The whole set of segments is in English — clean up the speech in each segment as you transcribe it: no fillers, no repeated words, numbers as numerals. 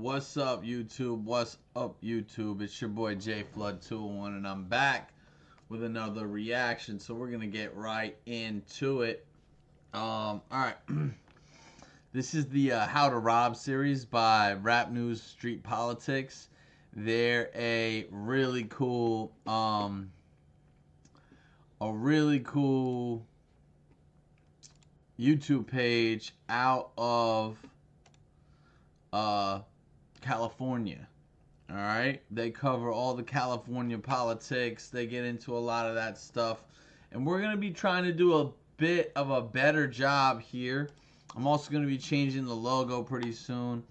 What's up, YouTube? What's up, YouTube? It's your boy JFlood201, and I'm back with another reaction. So we're gonna get right into it. All right. This is the How to Rob series by Rap News Street Politics. They're a really cool, YouTube page out of California. All right, they cover all the California politics. They get into a lot of that stuff, and we're gonna be trying to do a bit of a better job here. I'm also gonna be changing the logo pretty soon,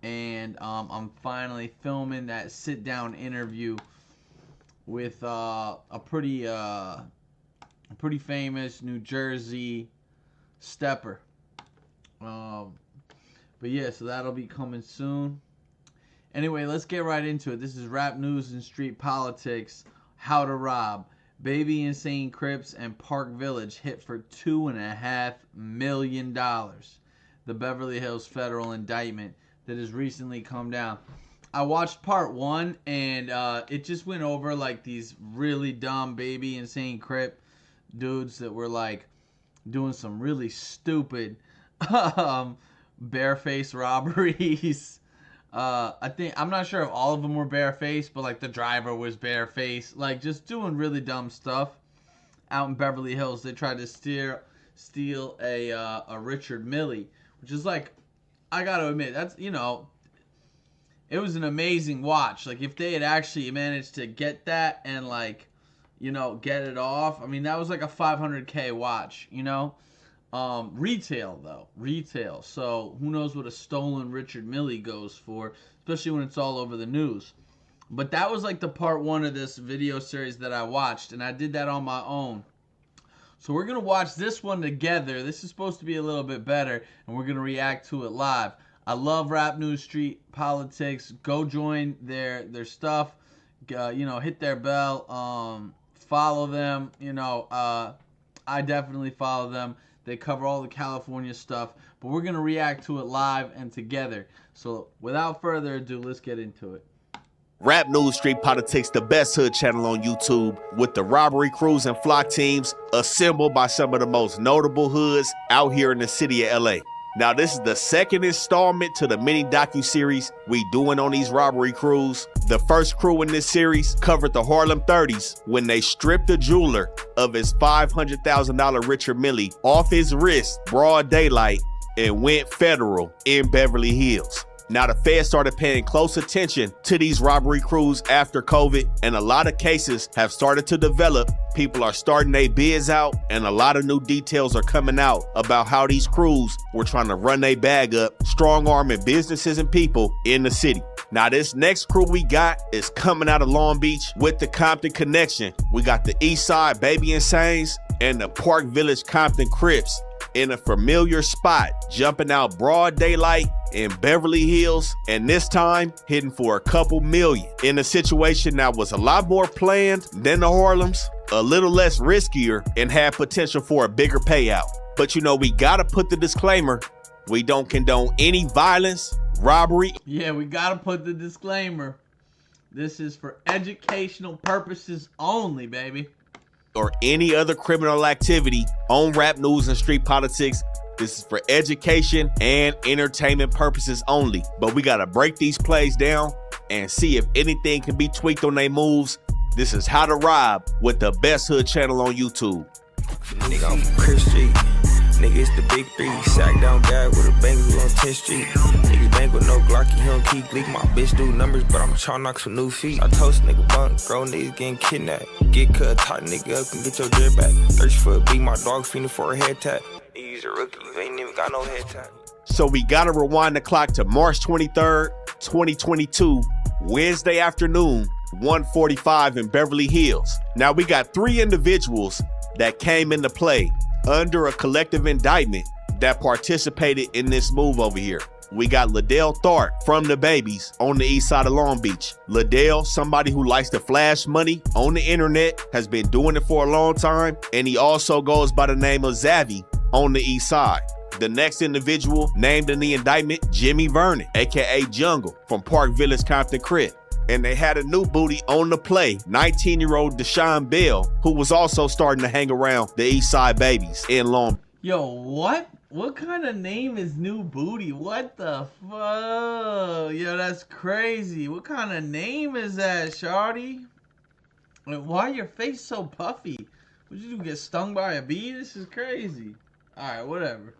and I'm finally filming that sit-down interview with a pretty famous New Jersey stepper. But yeah, so that'll be coming soon. Anyway, let's get right into it. This is Rap News and Street Politics. How to Rob. Baby Insane Crips and Park Village hit for $2.5 million. The Beverly Hills federal indictment that has recently come down. I watched part one, and it just went over like these really dumb Baby Insane Crip dudes that were like doing some really stupid bareface robberies. I'm not sure if all of them were barefaced, but like the driver was barefaced, like just doing really dumb stuff out in Beverly Hills. They tried to steal a Richard Mille, which is like, I gotta admit, that's, you know, it was an amazing watch. Like if they had actually managed to get that and like, you know, get it off, I mean, that was like a $500K watch, you know. Retail though, retail. So who knows what a stolen Richard Mille goes for, especially when it's all over the news. But that was like the part one of this video series that I watched, and I did that on my own. So we're gonna watch this one together. This is supposed to be a little bit better, and we're gonna react to it live. I love Rap News Street Politics. Go join their stuff. You know, hit their bell. Follow them. You know, I definitely follow them. They cover all the California stuff, but we're going to react to it live and together. So without further ado, let's get into it. Rap News Street Politics, the best hood channel on YouTube, with the robbery crews and flock teams assembled by some of the most notable hoods out here in the city of LA. Now, this is the second installment to the mini docu-series we doing on these robbery crews. The first crew in this series covered the Harlem 30s when they stripped a jeweler of his $500,000 Richard Mille off his wrist, broad daylight, and went federal in Beverly Hills. Now, the feds started paying close attention to these robbery crews after COVID, and a lot of cases have started to develop. People are starting their bids out, and a lot of new details are coming out about how these crews were trying to run their bag up, strong-arming businesses and people in the city. Now, this next crew we got is coming out of Long Beach with the Compton connection. We got the East Side Baby Insanes and the Park Village Compton Crips in a familiar spot, jumping out broad daylight in Beverly Hills, and this time hitting for a couple million in a situation that was a lot more planned than the Harlems, a little less riskier, and had potential for a bigger payout. But you know, we gotta put the disclaimer: we don't condone any violence, robbery. Yeah, we gotta put the disclaimer. This is for educational purposes only, baby. Or any other criminal activity on Rap News and Street Politics. This is for education and entertainment purposes only. But we gotta break these plays down and see if anything can be tweaked on their moves. This is How to Rob with the best hood channel on YouTube. Nigga, I'm from Chris Street. Nigga, it's the big three. Sack down guy with a bang on 10th Street. Nigga bank with no Glocky, he don't keep leak. My bitch do numbers, but I'm trying to knock some new feet. I toast nigga bunk, grown niggas getting kidnapped. Get cut, tie nigga up and get your drip back. 30 foot beat, my dog feeding for a head tap. Niggas a rookie, you ain't even got no head tap. So we gotta rewind the clock to March 23rd, 2022, Wednesday afternoon, 1:45 in Beverly Hills. Now we got three individuals that came into play under a collective indictment that participated in this move over here. We got Liddell Tharp from the Babies on the east side of Long Beach. Liddell, somebody who likes to flash money on the internet, has been doing it for a long time, and he also goes by the name of Zavy on the east side. The next individual named in the indictment, Jimmy Vernon, aka Jungle, from Park Village, Compton Crip. And they had a new booty on the play, 19-year-old Deshaun Bell, who was also starting to hang around the East Side Babies in Long. Yo, what? What kind of name is New Booty? What the fuck? Yo, that's crazy. What kind of name is that, shawty? Why your face so puffy? What you do, get stung by a bee? This is crazy. Alright, whatever.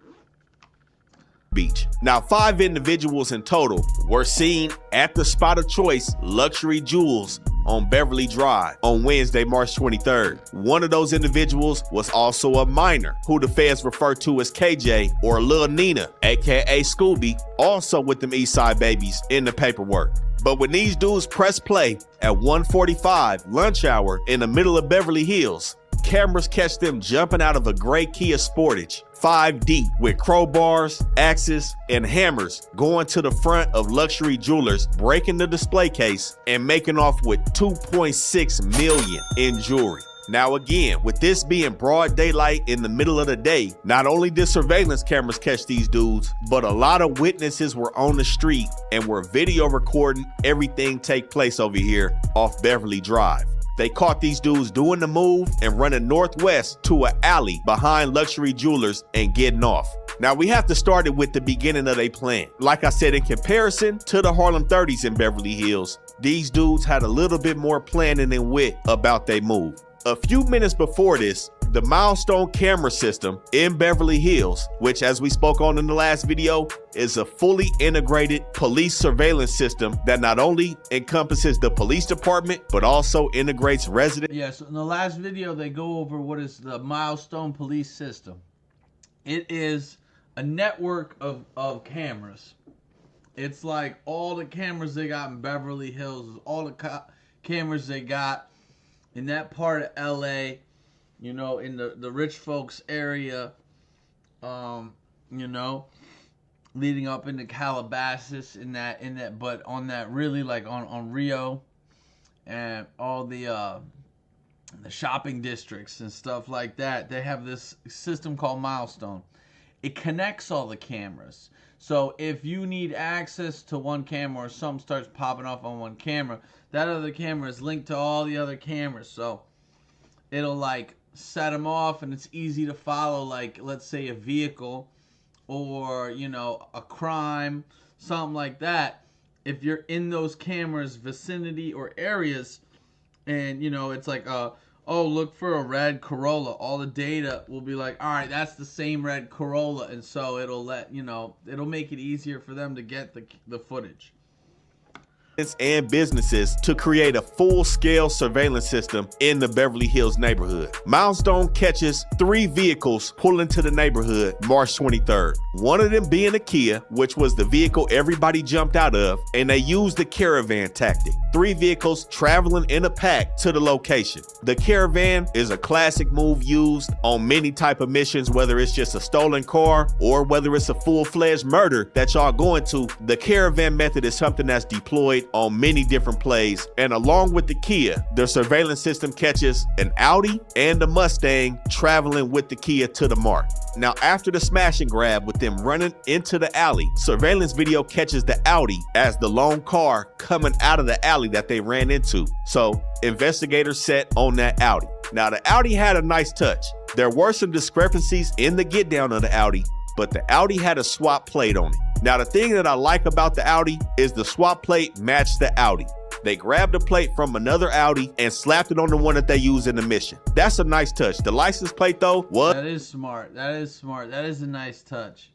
Beach. Now, 5 individuals in total were seen at the spot of choice, Luxury Jewels, on Beverly Drive on Wednesday, March 23rd. One of those individuals was also a minor, who the feds refer to as KJ or Lil Nina, aka Scooby, also with them East Side Babies in the paperwork. But when these dudes press play at 1:45 lunch hour in the middle of Beverly Hills, cameras catch them jumping out of a gray Kia Sportage, 5 deep, with crowbars, axes, and hammers, going to the front of Luxury Jewelers, breaking the display case, and making off with $2.6 million in jewelry. Now again, with this being broad daylight in the middle of the day, not only did surveillance cameras catch these dudes, but a lot of witnesses were on the street and were video recording everything take place over here off Beverly Drive. They caught these dudes doing the move and running northwest to an alley behind Luxury Jewelers and getting off. Now we have to start it with the beginning of their plan. Like I said, in comparison to the Harlem 30s in Beverly Hills, these dudes had a little bit more planning and wit about their move. A few minutes before this, the Milestone camera system in Beverly Hills, which as we spoke on in the last video, is a fully integrated police surveillance system that not only encompasses the police department, but also integrates residents. Yeah, so in the last video, they go over what is the Milestone police system. It is a network of cameras. It's like all the cameras they got in Beverly Hills, all the cameras they got in that part of LA, you know, in the rich folks area, you know, leading up into Calabasas but on that really like on Rio and all the shopping districts and stuff like that. They have this system called Milestone. It connects all the cameras. So if you need access to one camera or something starts popping off on one camera, that other camera is linked to all the other cameras. So it'll like set them off and it's easy to follow, like let's say a vehicle or, you know, a crime, something like that. If you're in those cameras vicinity or areas and, you know, it's like, oh, look for a red Corolla. All the data will be like, all right, that's the same red Corolla. And so it'll it'll make it easier for them to get the footage. And businesses to create a full-scale surveillance system in the Beverly Hills neighborhood. Milestone catches 3 vehicles pull into the neighborhood March 23rd. One of them being a Kia, which was the vehicle everybody jumped out of, and they used the caravan tactic. 3 vehicles traveling in a pack to the location. The caravan is a classic move used on many type of missions, whether it's just a stolen car or whether it's a full-fledged murder that y'all going to. The caravan method is something that's deployed on many different plays, and along with the Kia, the surveillance system catches an Audi and a Mustang traveling with the Kia to the mark. Now, after the smash and grab with them running into the alley, surveillance video catches the Audi as the lone car coming out of the alley that they ran into. So investigators set on that Audi. Now, the Audi had a nice touch. There were some discrepancies in the get down of the Audi, but the Audi had a swap plate on it. Now, the thing that I like about the Audi is the swap plate matched the Audi. They grabbed a plate from another Audi and slapped it on the one that they used in the mission. That's a nice touch. The license plate, though, was... That is smart. That is smart. That is a nice touch.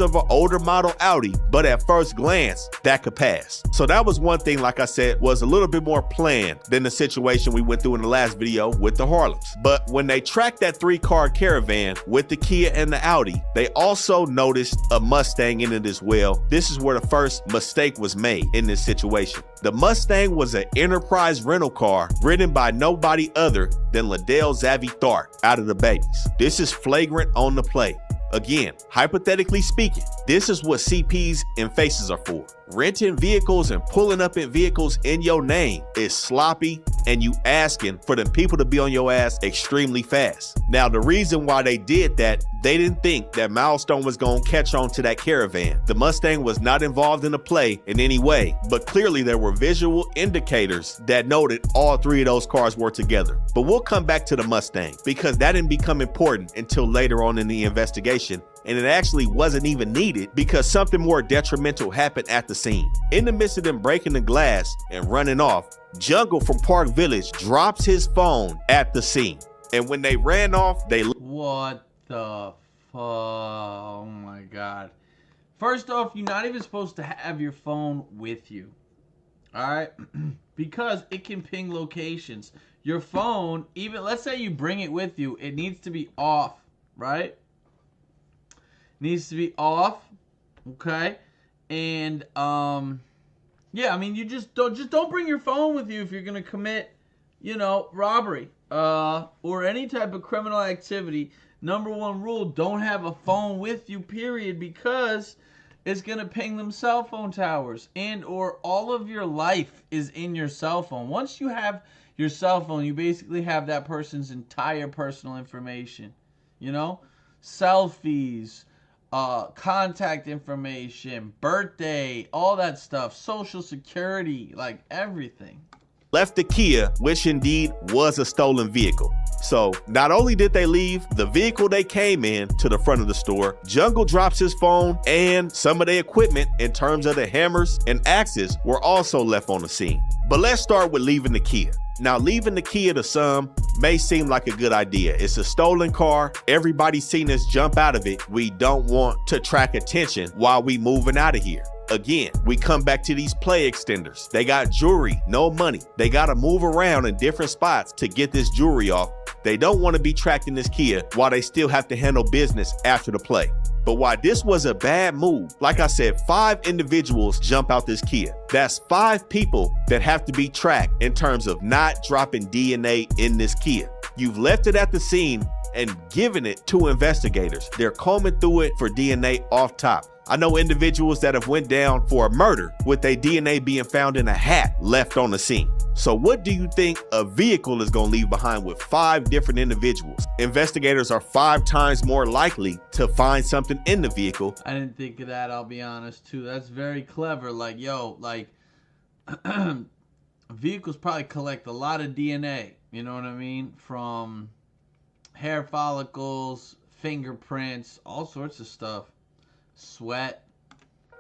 Of an older model Audi, but at first glance, that could pass. So that was one thing, like I said, was a little bit more planned than the situation we went through in the last video with the Harlems. But when they tracked that 3-car caravan with the Kia and the Audi, they also noticed a Mustang in it as well. This is where the first mistake was made in this situation. The Mustang was an enterprise rental car ridden by nobody other than Liddell Zavy Tharp out of the Babies. This is flagrant on the play. Again, hypothetically speaking, this is what CPs and faces are for. Renting vehicles and pulling up in vehicles in your name is sloppy, and you asking for them people to be on your ass extremely fast. Now, the reason why they did that, They didn't think that Milestone was gonna catch on to that caravan. The Mustang was not involved in the play in any way, but clearly there were visual indicators that noted all three of those cars were together. But we'll come back to the Mustang because that didn't become important until later on in the investigation, and it actually wasn't even needed because something more detrimental happened at the scene. In the midst of them breaking the glass and running off, Jungle from Park Village drops his phone at the scene. And when they ran off, they... What the fuck? Oh my God. First off, you're not even supposed to have your phone with you. Alright? Because it can ping locations. Your phone, even, let's say you bring it with you, it needs to be off, right? Needs to be off, okay? And yeah, I mean, you just don't bring your phone with you if you're gonna commit, you know, robbery or any type of criminal activity. Number one rule: don't have a phone with you, period, because it's gonna ping them cell phone towers, and or all of your life is in your cell phone. Once you have your cell phone, you basically have that person's entire personal information. You know, selfies, contact information, birthday, all that stuff, social security, like everything. Left the Kia, which indeed was a stolen vehicle. So not only did they leave the vehicle they came in to the front of the store, Jungle drops his phone, and some of the equipment in terms of the hammers and axes were also left on the scene. But let's start with leaving the Kia. Now, leaving the Kia to some may seem like a good idea. It's a stolen car. Everybody's seen us jump out of it. We don't want to track attention while we moving out of here. Again, we come back to these play extenders. They got jewelry, no money. They got to move around in different spots to get this jewelry off. They don't want to be tracked in this Kia while they still have to handle business after the play. But why this was a bad move, like I said, 5 individuals jump out this Kia. That's 5 people that have to be tracked in terms of not dropping DNA in this Kia. You've left it at the scene and given it to investigators. They're combing through it for DNA off top. I know individuals that have went down for a murder with their DNA being found in a hat left on the scene. So what do you think a vehicle is gonna leave behind with 5 different individuals? Investigators are 5 times more likely to find something in the vehicle. I didn't think of that, I'll be honest too. That's very clever. Like, yo, like vehicles probably collect a lot of DNA, you know what I mean? From hair follicles, fingerprints, all sorts of stuff. Sweat.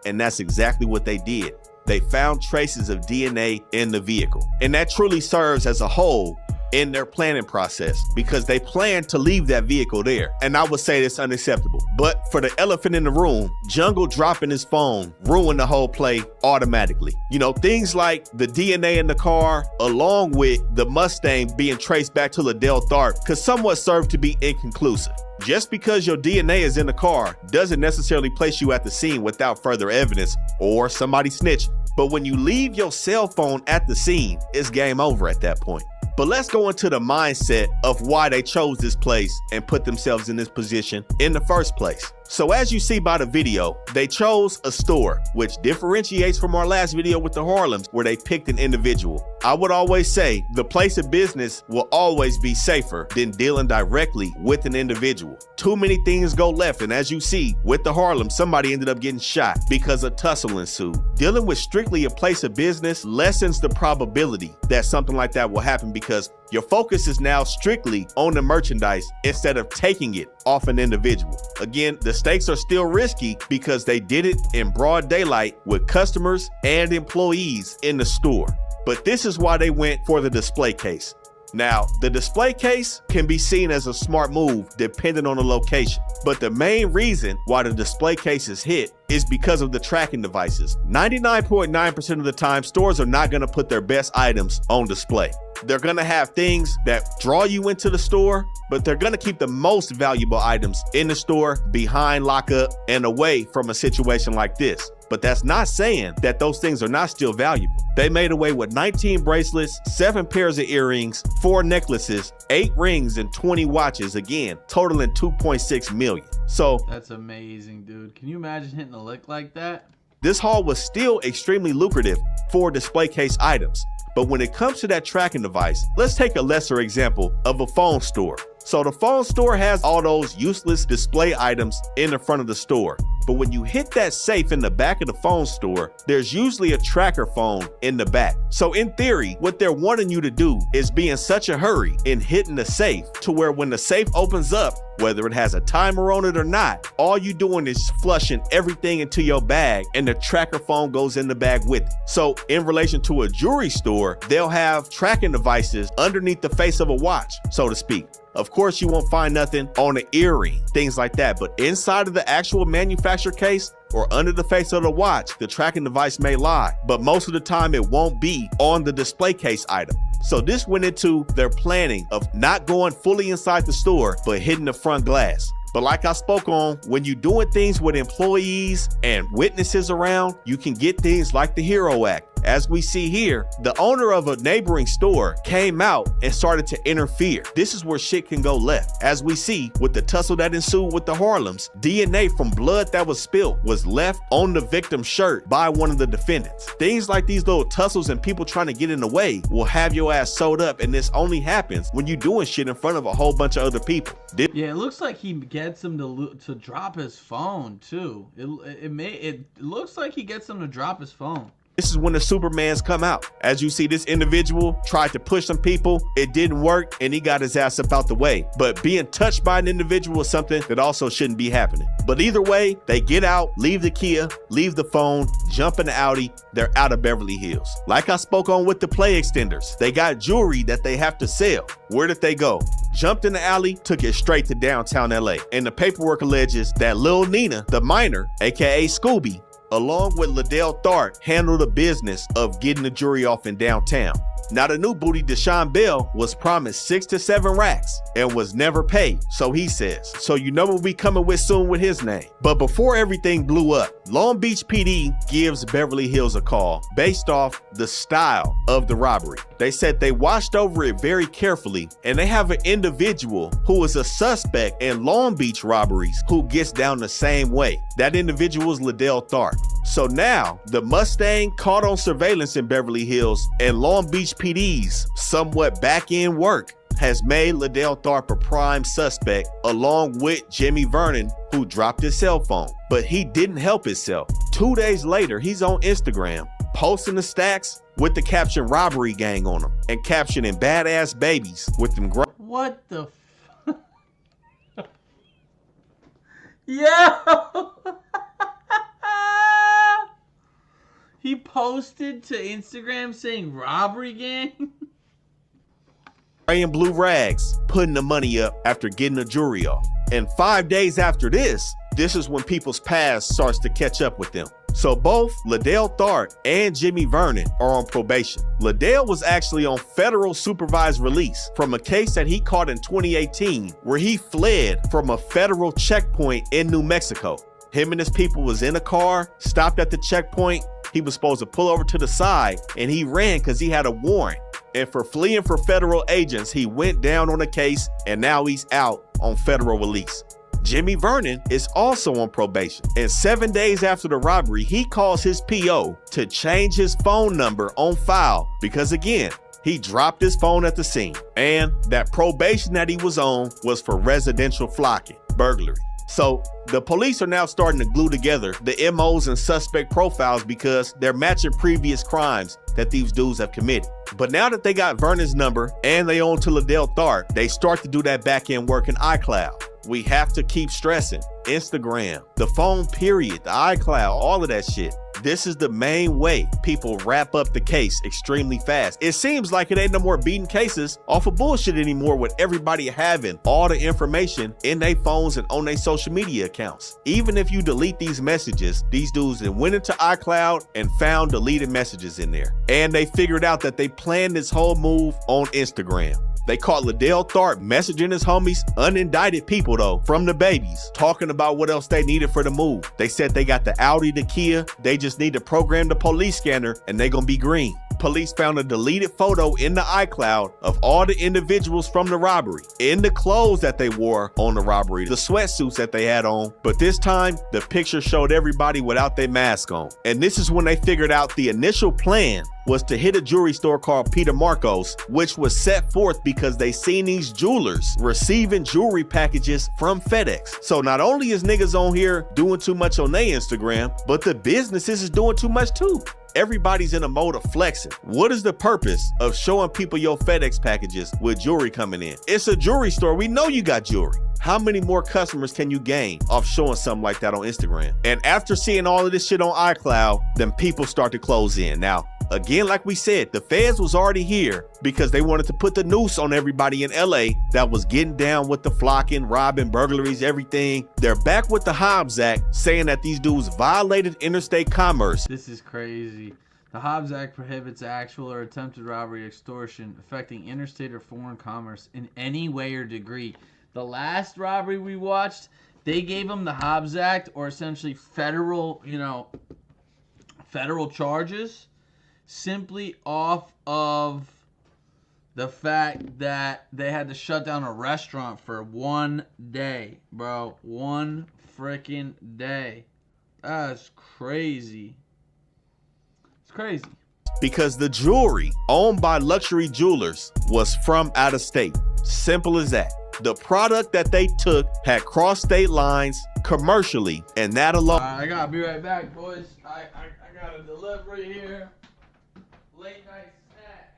And that's exactly what they did. They found traces of DNA in the vehicle. And that truly serves as a hole in their planning process because they planned to leave that vehicle there. And I would say it's unacceptable. But for the elephant in the room, Jungle dropping his phone ruined the whole play automatically. You know, things like the DNA in the car, along with the Mustang being traced back to Liddell Tharp, could somewhat serve to be inconclusive. Just because your DNA is in the car doesn't necessarily place you at the scene without further evidence or somebody snitching. But when you leave your cell phone at the scene, it's game over at that point. But let's go into the mindset of why they chose this place and put themselves in this position in the first place. So as you see by the video, they chose a store, which differentiates from our last video with the Harlems, where they picked an individual. I would always say the place of business will always be safer than dealing directly with an individual. Too many things go left, and as you see with the Harlem, somebody ended up getting shot because a tussle ensued. Dealing with strictly a place of business lessens the probability that something like that will happen because your focus is now strictly on the merchandise instead of taking it off an individual. Again, the stakes are still risky because they did it in broad daylight with customers and employees in the store. But this is why they went for the display case. Now, the display case can be seen as a smart move depending on the location. But the main reason why the display case is hit is because of the tracking devices. 99.9% of the time, stores are not gonna put their best items on display. They're gonna have things that draw you into the store, but they're gonna keep the most valuable items in the store behind lockup and away from a situation like this. But that's not saying that those things are not still valuable. They made away with 19 bracelets, 7 pairs of earrings, 4 necklaces, 8 rings, and 20 watches, again, totaling $2.6 million. So that's amazing, dude. Can you imagine hitting a lick like that? This haul was still extremely lucrative for display case items. But when it comes to that tracking device, let's take a lesser example of a phone store. So the phone store has all those useless display items in the front of the store. But when you hit that safe in the back of the phone store, there's usually a tracker phone in the back. So in theory, what they're wanting you to do is be in such a hurry in hitting the safe to where when the safe opens up, whether it has a timer on it or not, all you doing is flushing everything into your bag and the tracker phone goes in the bag with it. So in relation to a jewelry store, they'll have tracking devices underneath the face of a watch, so to speak. Of course, you won't find nothing on an earring, things like that. But inside of the actual manufacturer case or under the face of the watch, the tracking device may lie. But most of the time, it won't be on the display case item. So this went into their planning of not going fully inside the store, but hitting the front glass. But like I spoke on, when you're doing things with employees and witnesses around, you can get things like the HERO Act. As we see here, the owner of a neighboring store came out and started to interfere. This is where shit can go left. As we see with the tussle that ensued with the Harlems, DNA from blood that was spilled was left on the victim's shirt by one of the defendants. Things like these little tussles and people trying to get in the way will have your ass sewed up, and this only happens when you're doing shit in front of a whole bunch of other people. Yeah, it looks like he gets him to drop his phone too. It looks like he gets him to drop his phone. This is when the Supermans come out. As you see, this individual tried to push some people. It didn't work and he got his ass up out the way. But being touched by an individual is something that also shouldn't be happening. But either way, they get out, leave the Kia, leave the phone, jump in the Audi. They're out of Beverly Hills. Like I spoke on with the play extenders, they got jewelry that they have to sell. Where did they go? Jumped in the alley, took it straight to downtown LA. And the paperwork alleges that Lil Nina, the minor, aka Scooby, along with Liddell Tharp, handled the business of getting the jury off in downtown. Now the new booty, Deshaun Bell, was promised 6 to 7 racks and was never paid, so he says. So you know what we coming with soon with his name. But before everything blew up, Long Beach PD gives Beverly Hills a call based off the style of the robbery. They said they watched over it very carefully and they have an individual who is a suspect in Long Beach robberies who gets down the same way. That individual is Liddell Tharp. So now the Mustang caught on surveillance in Beverly Hills and Long Beach PD's somewhat back-end work has made Liddell Tharp a prime suspect along with Jimmy Vernon, who dropped his cell phone. But he didn't help himself. 2 days later, he's on Instagram posting the stacks with the caption "robbery gang" on them and captioning "badass babies" with them. What the Yo! He posted to Instagram saying "robbery gang." Wearing blue rags, putting the money up after getting the jury off. And 5 days after this is when people's past starts to catch up with them. So both Liddell Tharp and Jimmy Vernon are on probation. Liddell was actually on federal supervised release from a case that he caught in 2018 where he fled from a federal checkpoint in New Mexico. Him and his people was in a car, stopped at the checkpoint. He was supposed to pull over to the side and he ran because he had a warrant. And for fleeing for federal agents, he went down on the case and now he's out on federal release. Jimmy Vernon is also on probation. And 7 days after the robbery, he calls his PO to change his phone number on file because again, he dropped his phone at the scene. And that probation that he was on was for residential flocking, burglary. So the police are now starting to glue together the MOs and suspect profiles because they're matching previous crimes that these dudes have committed. But now that they got Vernon's number and they own to Liddell Tharp, they start to do that back end work in iCloud. We have to keep stressing Instagram, the phone period, the iCloud, all of that shit. This is the main way people wrap up the case extremely fast. It seems like it ain't no more beating cases off of bullshit anymore with everybody having all the information in their phones and on their social media accounts. Even if you delete these messages, these dudes then went into iCloud and found deleted messages in there. And they figured out that they planned this whole move on Instagram. They caught Liddell Tharp messaging his homies, unindicted people though, from the babies, talking about what else they needed for the move. They said they got the Audi, the Kia, they just need to program the police scanner and they gonna be green. Police found a deleted photo in the iCloud of all the individuals from the robbery, in the clothes that they wore on the robbery, the sweatsuits that they had on, but this time the picture showed everybody without their mask on. And this is when they figured out the initial plan was to hit a jewelry store called Peter Marcos, which was set forth because they seen these jewelers receiving jewelry packages from FedEx. So not only is niggas on here doing too much on their Instagram, but the businesses is doing too much too. Everybody's in a mode of flexing. What is the purpose of showing people your FedEx packages with jewelry coming in? It's a jewelry store. We know you got jewelry. How many more customers can you gain off showing something like that on Instagram? And after seeing all of this shit on iCloud, then people start to close in. Now, again, like we said, the feds was already here because they wanted to put the noose on everybody in LA that was getting down with the flocking, robbing, burglaries, everything. They're back with the Hobbs Act saying that these dudes violated interstate commerce. This is crazy. The Hobbs Act prohibits actual or attempted robbery, extortion affecting interstate or foreign commerce in any way or degree. The last robbery we watched, they gave them the Hobbs Act, or essentially federal, federal charges, simply off of the fact that they had to shut down a restaurant for 1 day, bro. 1 freaking day. That's crazy. It's crazy. Because the jewelry owned by luxury jewelers was from out of state. Simple as that. The product that they took had crossed state lines commercially, and that alone. I gotta be right back, boys. I got a delivery here. Late night snack.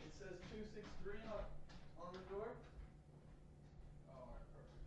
It says 263 on the door. Oh, all right, perfect.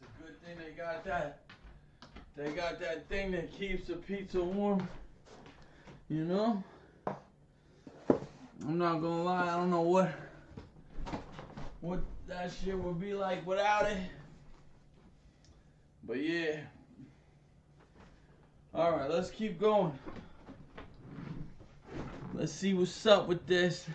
It's a good thing they got that. They got that thing that keeps the pizza warm. You know? I'm not gonna lie, I don't know what that shit would be like without it. But yeah. Alright, let's keep going. Let's see what's up with this.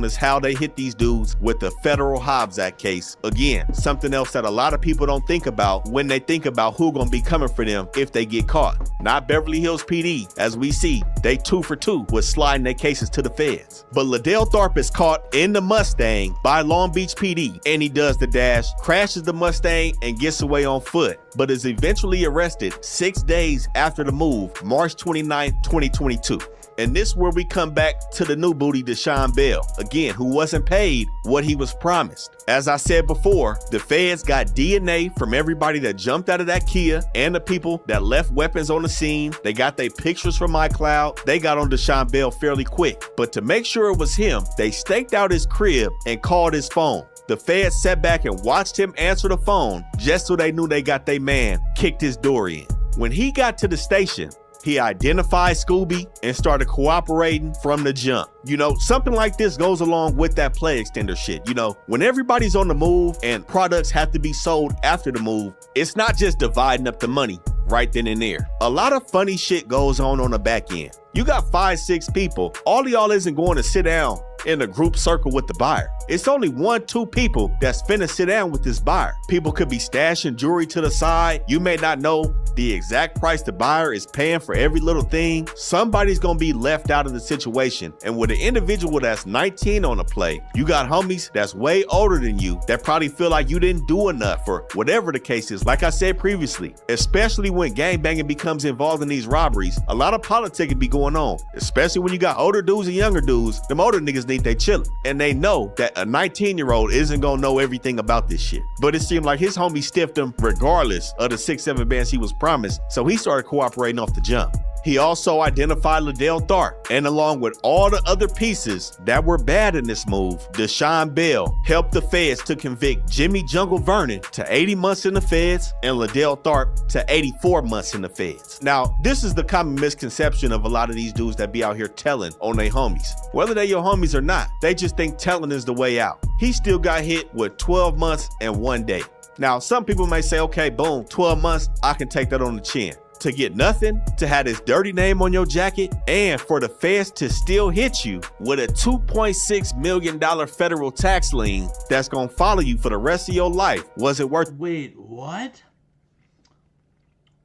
Is how they hit these dudes with the federal Hobbs Act case. Again, something else that a lot of people don't think about when they think about who gonna be coming for them if they get caught. Not Beverly Hills PD. As we see, they 2 for 2 with sliding their cases to the feds. But Liddell Tharp is caught in the Mustang by Long Beach PD, and he does the dash, crashes the Mustang, and gets away on foot, but is eventually arrested 6 days after the move, March 29, 2022. And this is where we come back to the new booty, Deshaun Bell, again, who wasn't paid what he was promised. As I said before, the feds got DNA from everybody that jumped out of that Kia and the people that left weapons on the scene. They got their pictures from iCloud. They got on Deshaun Bell fairly quick. But to make sure it was him, they staked out his crib and called his phone. The feds sat back and watched him answer the phone just so they knew they got their man kicked his door in. When he got to the station, he identified Scooby and started cooperating from the jump. You know, something like this goes along with that play extender shit. You know, when everybody's on the move and products have to be sold after the move, it's not just dividing up the money right then and there. A lot of funny shit goes on the back end. You got 5-6 people. All of y'all isn't going to sit down in a group circle with the buyer. It's only 1-2 people that's finna sit down with this buyer. People could be stashing jewelry to the side. You may not know the exact price the buyer is paying for every little thing. Somebody's gonna be left out of the situation. And with an individual that's 19 on the play, you got homies that's way older than you that probably feel like you didn't do enough or whatever the case is. Like I said previously, especially when gangbanging becomes involved in these robberies, a lot of politicking be going on, especially when you got older dudes and younger dudes. Them older niggas think they chillin', and they know that a 19-year-old isn't gonna know everything about this shit. But it seemed like his homie stiffed him regardless of the 6-7 bands he was promised, so he started cooperating off the jump. He also identified Liddell Tharp, and along with all the other pieces that were bad in this move, Deshaun Bell helped the feds to convict Jimmy Jungle Vernon to 80 months in the feds and Liddell Tharp to 84 months in the feds. Now, this is the common misconception of a lot of these dudes that be out here telling on their homies. Whether they your homies or not, they just think telling is the way out. He still got hit with 12 months and 1 day. Now, some people may say, okay, boom, 12 months, I can take that on the chin. To get nothing, to have this dirty name on your jacket, and for the feds to still hit you with a $2.6 million federal tax lien that's gonna follow you for the rest of your life, was it worth it? Wait, what?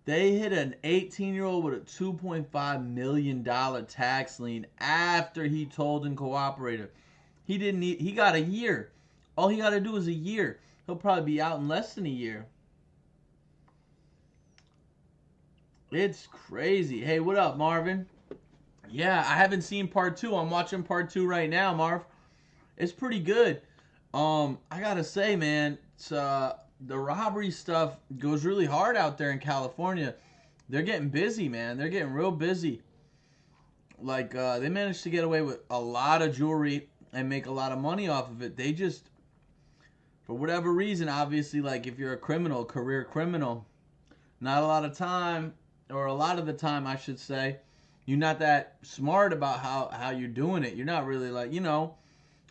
They hit an 18-year-old with a $2.5 million tax lien after he told and cooperated. He got a year. All he got to do is a year. He'll probably be out in less than a year. It's crazy. Hey, what up, Marvin? Yeah, I haven't seen part 2. I'm watching part 2 right now, Marv. It's pretty good. I gotta say, man, it's, the robbery stuff goes really hard out there in California. They're getting busy, man. They're getting real busy. Like, they managed to get away with a lot of jewelry and make a lot of money off of it. They just, for whatever reason, obviously, like, if you're a criminal, career criminal, not a lot of time, or a lot of the time, I should say, you're not that smart about how you're doing it. You're not really like, you know,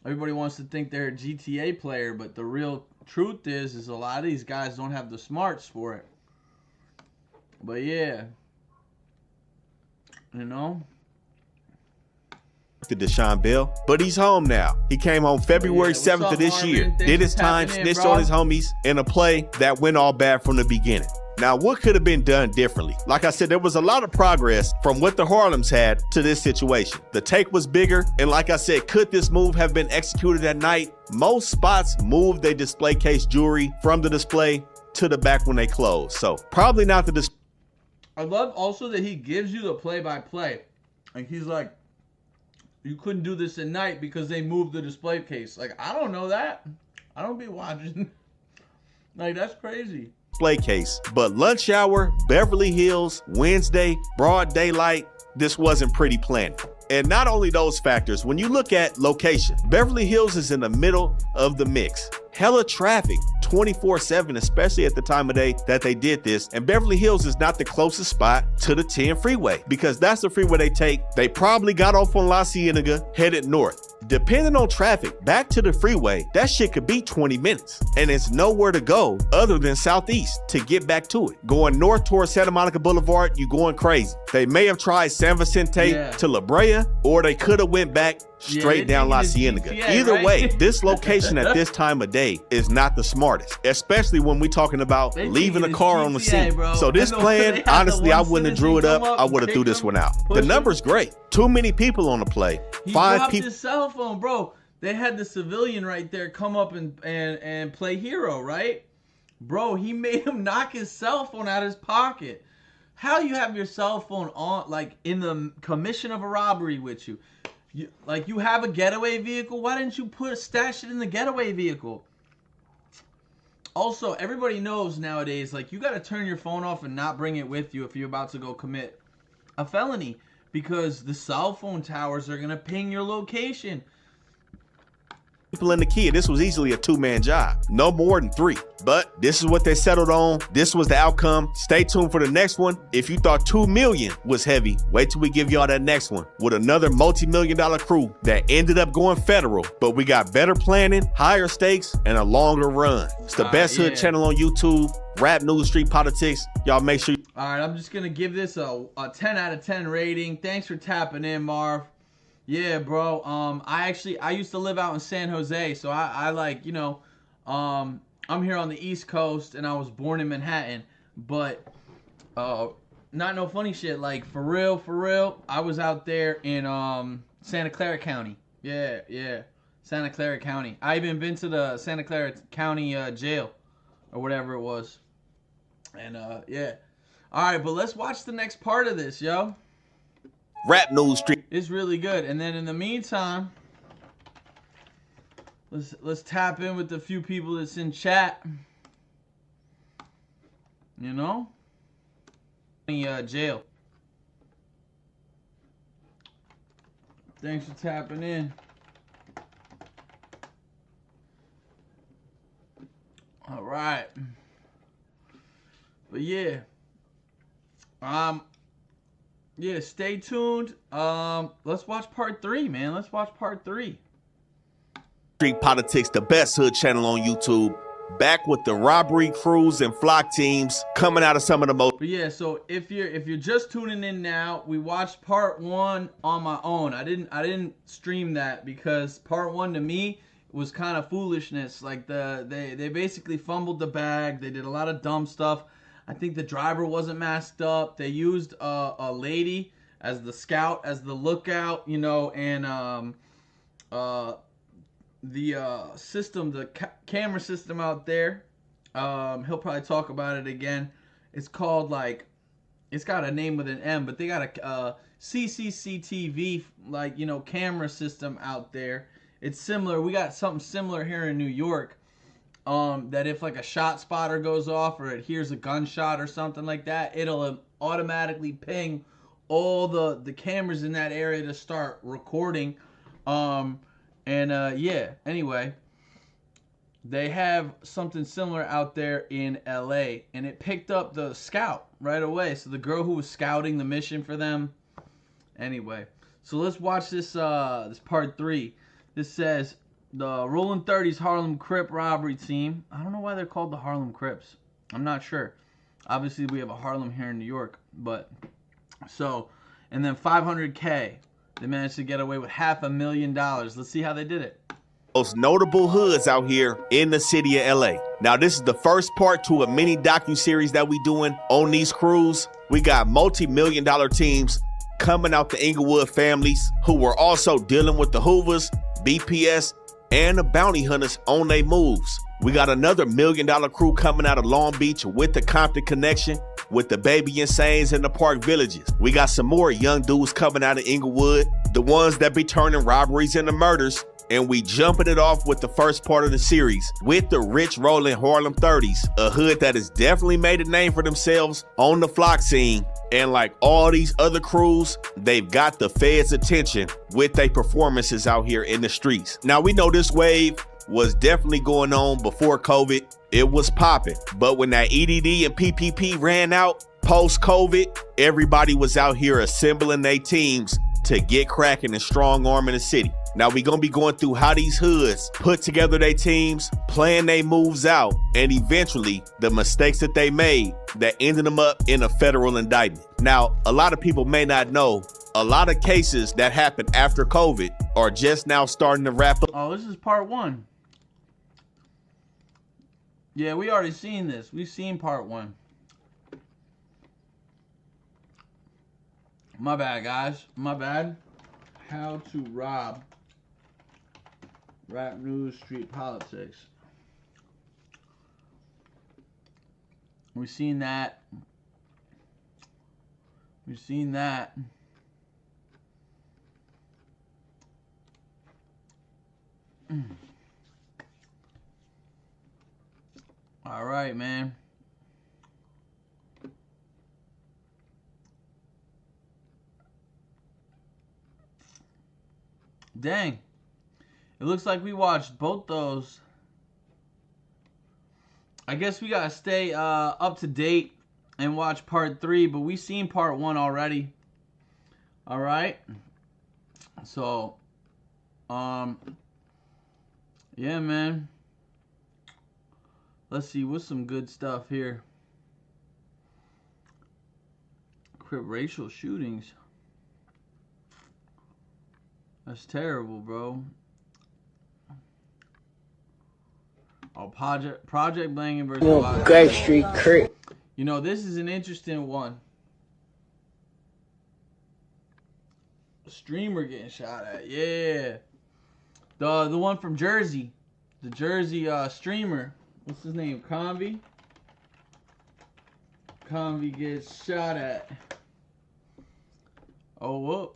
everybody wants to think they're a GTA player, but the real truth is a lot of these guys don't have the smarts for it. But yeah, you know. To Deshaun Bell, but he's home now. He came home February 7th of this year, did his time, snitched on his homies in a play that went all bad from the beginning. Now, what could have been done differently? Like I said, there was a lot of progress from what the Harlems had to this situation. The take was bigger, and like I said, could this move have been executed at night? Most spots moved their display case jewelry from the display to the back when they closed, so probably not the display. I love also that he gives you the play-by-play. Like, he's like, you couldn't do this at night because they moved the display case. Like, I don't know that. I don't be watching. Like, that's crazy. Display case, but lunch hour, Beverly Hills, Wednesday, broad daylight, this wasn't pretty planning. And not only those factors, when you look at location, Beverly Hills is in the middle of the mix. Hella traffic 24/7, especially at the time of day that they did this. And Beverly Hills is not the closest spot to the 10 freeway because that's the freeway they take. They probably got off on La Cienega, headed north. Depending on traffic, back to the freeway, that shit could be 20 minutes. And it's nowhere to go other than southeast to get back to it. Going north towards Santa Monica Boulevard, you going crazy. They may have tried San Vicente to La Brea, or they could have went back straight down La Cienega. Either way, this location at this time of day is not the smartest, especially when we talking about leaving a car on the scene. Bro. So this plan, honestly, I wouldn't have drew it up. I would have threw this one out. The number's great. Too many people on the play. He 5 dropped people. His cell phone, bro. They had the civilian right there come up and play hero, right? Bro, he made him knock his cell phone out of his pocket. How you have your cell phone on, like, in the commission of a robbery with you? Like, you have a getaway vehicle? Why didn't you stash it in the getaway vehicle? Also, everybody knows nowadays, like, you got to turn your phone off and not bring it with you if you're about to go commit a felony, because the cell phone towers are going to ping your location. People in the key, and this was easily a two-man job. No more than 3. But this is what they settled on. This was the outcome. Stay tuned for the next one. If you thought $2 million was heavy, wait till we give y'all that next one with another multi-million-dollar crew that ended up going federal. But we got better planning, higher stakes, and a longer run. It's the best hood channel on YouTube. Rap News, Street Politics. Y'all make sure. All right, I'm just going to give this a 10 out of 10 rating. Thanks for tapping in, Marv. Yeah, bro. I used to live out in San Jose, so I like, you know, I'm here on the East Coast, and I was born in Manhattan, but not no funny shit. Like, for real, I was out there in Santa Clara County. Yeah, Santa Clara County. I even been to the Santa Clara County jail, or whatever it was, and yeah. All right, but let's watch the next part of this, yo. Rap News Street. It's really good. And then in the meantime, let's tap in with the few people that's in chat. You know? Jail. Thanks for tapping in. All right. But yeah. Yeah, stay tuned. Let's watch part 3, man. Let's watch part 3. Street Politics, the best hood channel on YouTube. Back with the robbery crews and flock teams coming out of some of the most. But yeah, so if you're just tuning in now, we watched part 1 on my own. I didn't stream that because part 1 to me was kind of foolishness. Like they basically fumbled the bag. They did a lot of dumb stuff. I think the driver wasn't masked up. They used a lady as the scout, as the lookout, you know, and the system, the camera system out there. He'll probably talk about it again. It's called, like, it's got a name with an M, but they got a CCTV, like, you know, camera system out there. It's similar. We got something similar here in New York. That if like a shot spotter goes off or it hears a gunshot or something like that, it'll automatically ping all the cameras in that area to start recording. Yeah, anyway, they have something similar out there in LA, and it picked up the scout right away. So the girl who was scouting the mission for them. Anyway, so let's watch this this part 3. This says, the Rolling 30s Harlem Crip robbery team. I don't know why they're called the Harlem Crips. I'm not sure. Obviously, we have a Harlem here in New York. But, so, and then $500K. They managed to get away with $500,000. Let's see how they did it. Most notable hoods out here in the city of LA. Now, this is the first part to a mini docu-series that we doing on these crews. We got multi-million-dollar teams coming out the Inglewood families who were also dealing with the Hoovers, BPS, and the bounty hunters on their moves. We got another $1 million crew coming out of Long Beach with the Compton connection with the Baby Insanes and the Park Villages. We got some more young dudes coming out of Inglewood, the ones that be turning robberies into murders. And we jumping it off with the first part of the series with the rich rolling Harlem 30s, a hood that has definitely made a name for themselves on the flock scene. And like all these other crews, they've got the feds' attention with their performances out here in the streets. Now, we know this wave was definitely going on before COVID. It was popping. But when that EDD and PPP ran out post-COVID, everybody was out here assembling their teams to get cracking and strong arm in the city. Now we gonna be going through how these hoods put together their teams, plan their moves out, and eventually the mistakes that they made that ended them up in a federal indictment. Now, a lot of people may not know, a lot of cases that happened after COVID are just now starting to wrap up. Oh, this is part 1. Yeah, we already seen this. We've seen part 1. My bad, guys. My bad. How to rob. Rap News, Street Politics. We've seen that. We've seen that. All right, man. Dang. It looks like we watched both those. I guess we gotta stay up to date and watch part 3, but we seen part 1 already. All right. So, yeah, man. Let's see what's some good stuff here. Crip racial shootings. That's terrible, bro. Oh, Project Blanking versus Grape Street Crip. You know, this is an interesting one. A streamer getting shot at. Yeah. The one from Jersey. The Jersey streamer. What's his name? Convy? Convy gets shot at. Oh, whoop.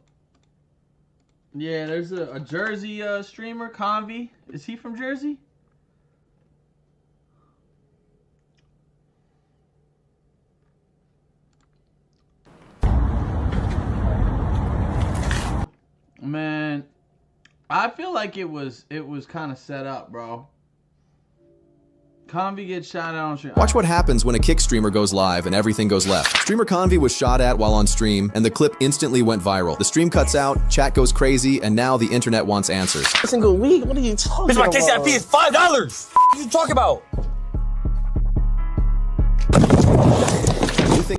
Yeah, there's a Jersey streamer, Convy. Is he from Jersey? Man, I feel like it was kind of set up, bro. Convy gets shot at on stream. Watch what happens when a kick streamer goes live and everything goes left. Streamer Convy was shot at while on stream, and the clip instantly went viral. The stream cuts out, chat goes crazy, and now the internet wants answers. Every single week? What are you talking Bitch, my about? KCIP is $5. What you talking about?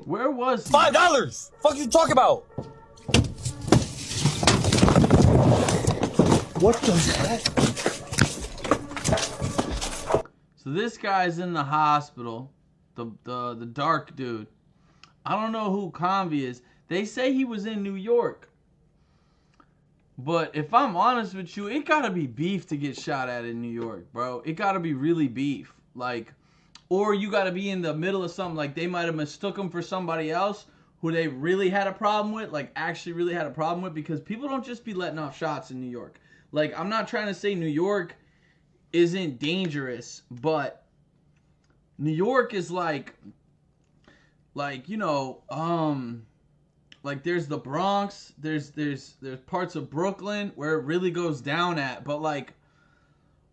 Where was he? $5. Fuck you talking about? What the heck? So this guy's in the hospital. The dark dude. I don't know who Convy is. They say he was in New York. But if I'm honest with you, it gotta be beef to get shot at in New York, bro. It gotta be really beef. Like, or you gotta be in the middle of something. Like, they might have mistook him for somebody else who they really had a problem with. Like, actually really had a problem with. Because people don't just be letting off shots in New York. Like, I'm not trying to say New York isn't dangerous, but New York is like you know, like there's the Bronx, there's parts of Brooklyn where it really goes down at, but like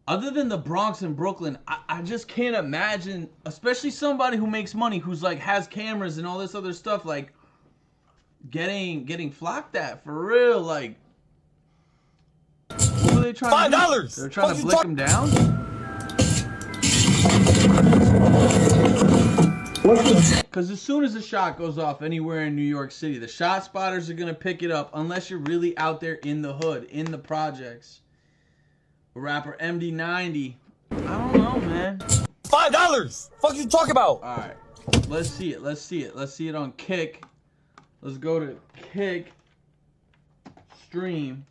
other than the Bronx and Brooklyn, I just can't imagine, especially somebody who makes money, who's like has cameras and all this other stuff, like getting flocked at for real. Like, what were they trying to do? $5. They're trying to blick him down? Because as soon as a shot goes off anywhere in New York City, the shot spotters are going to pick it up unless you're really out there in the hood, in the projects. Rapper MD90. I don't know, man. $5. Fuck you talking about? Alright. Let's see it. Let's see it. Let's see it on Kick. Let's go to Kick. Stream.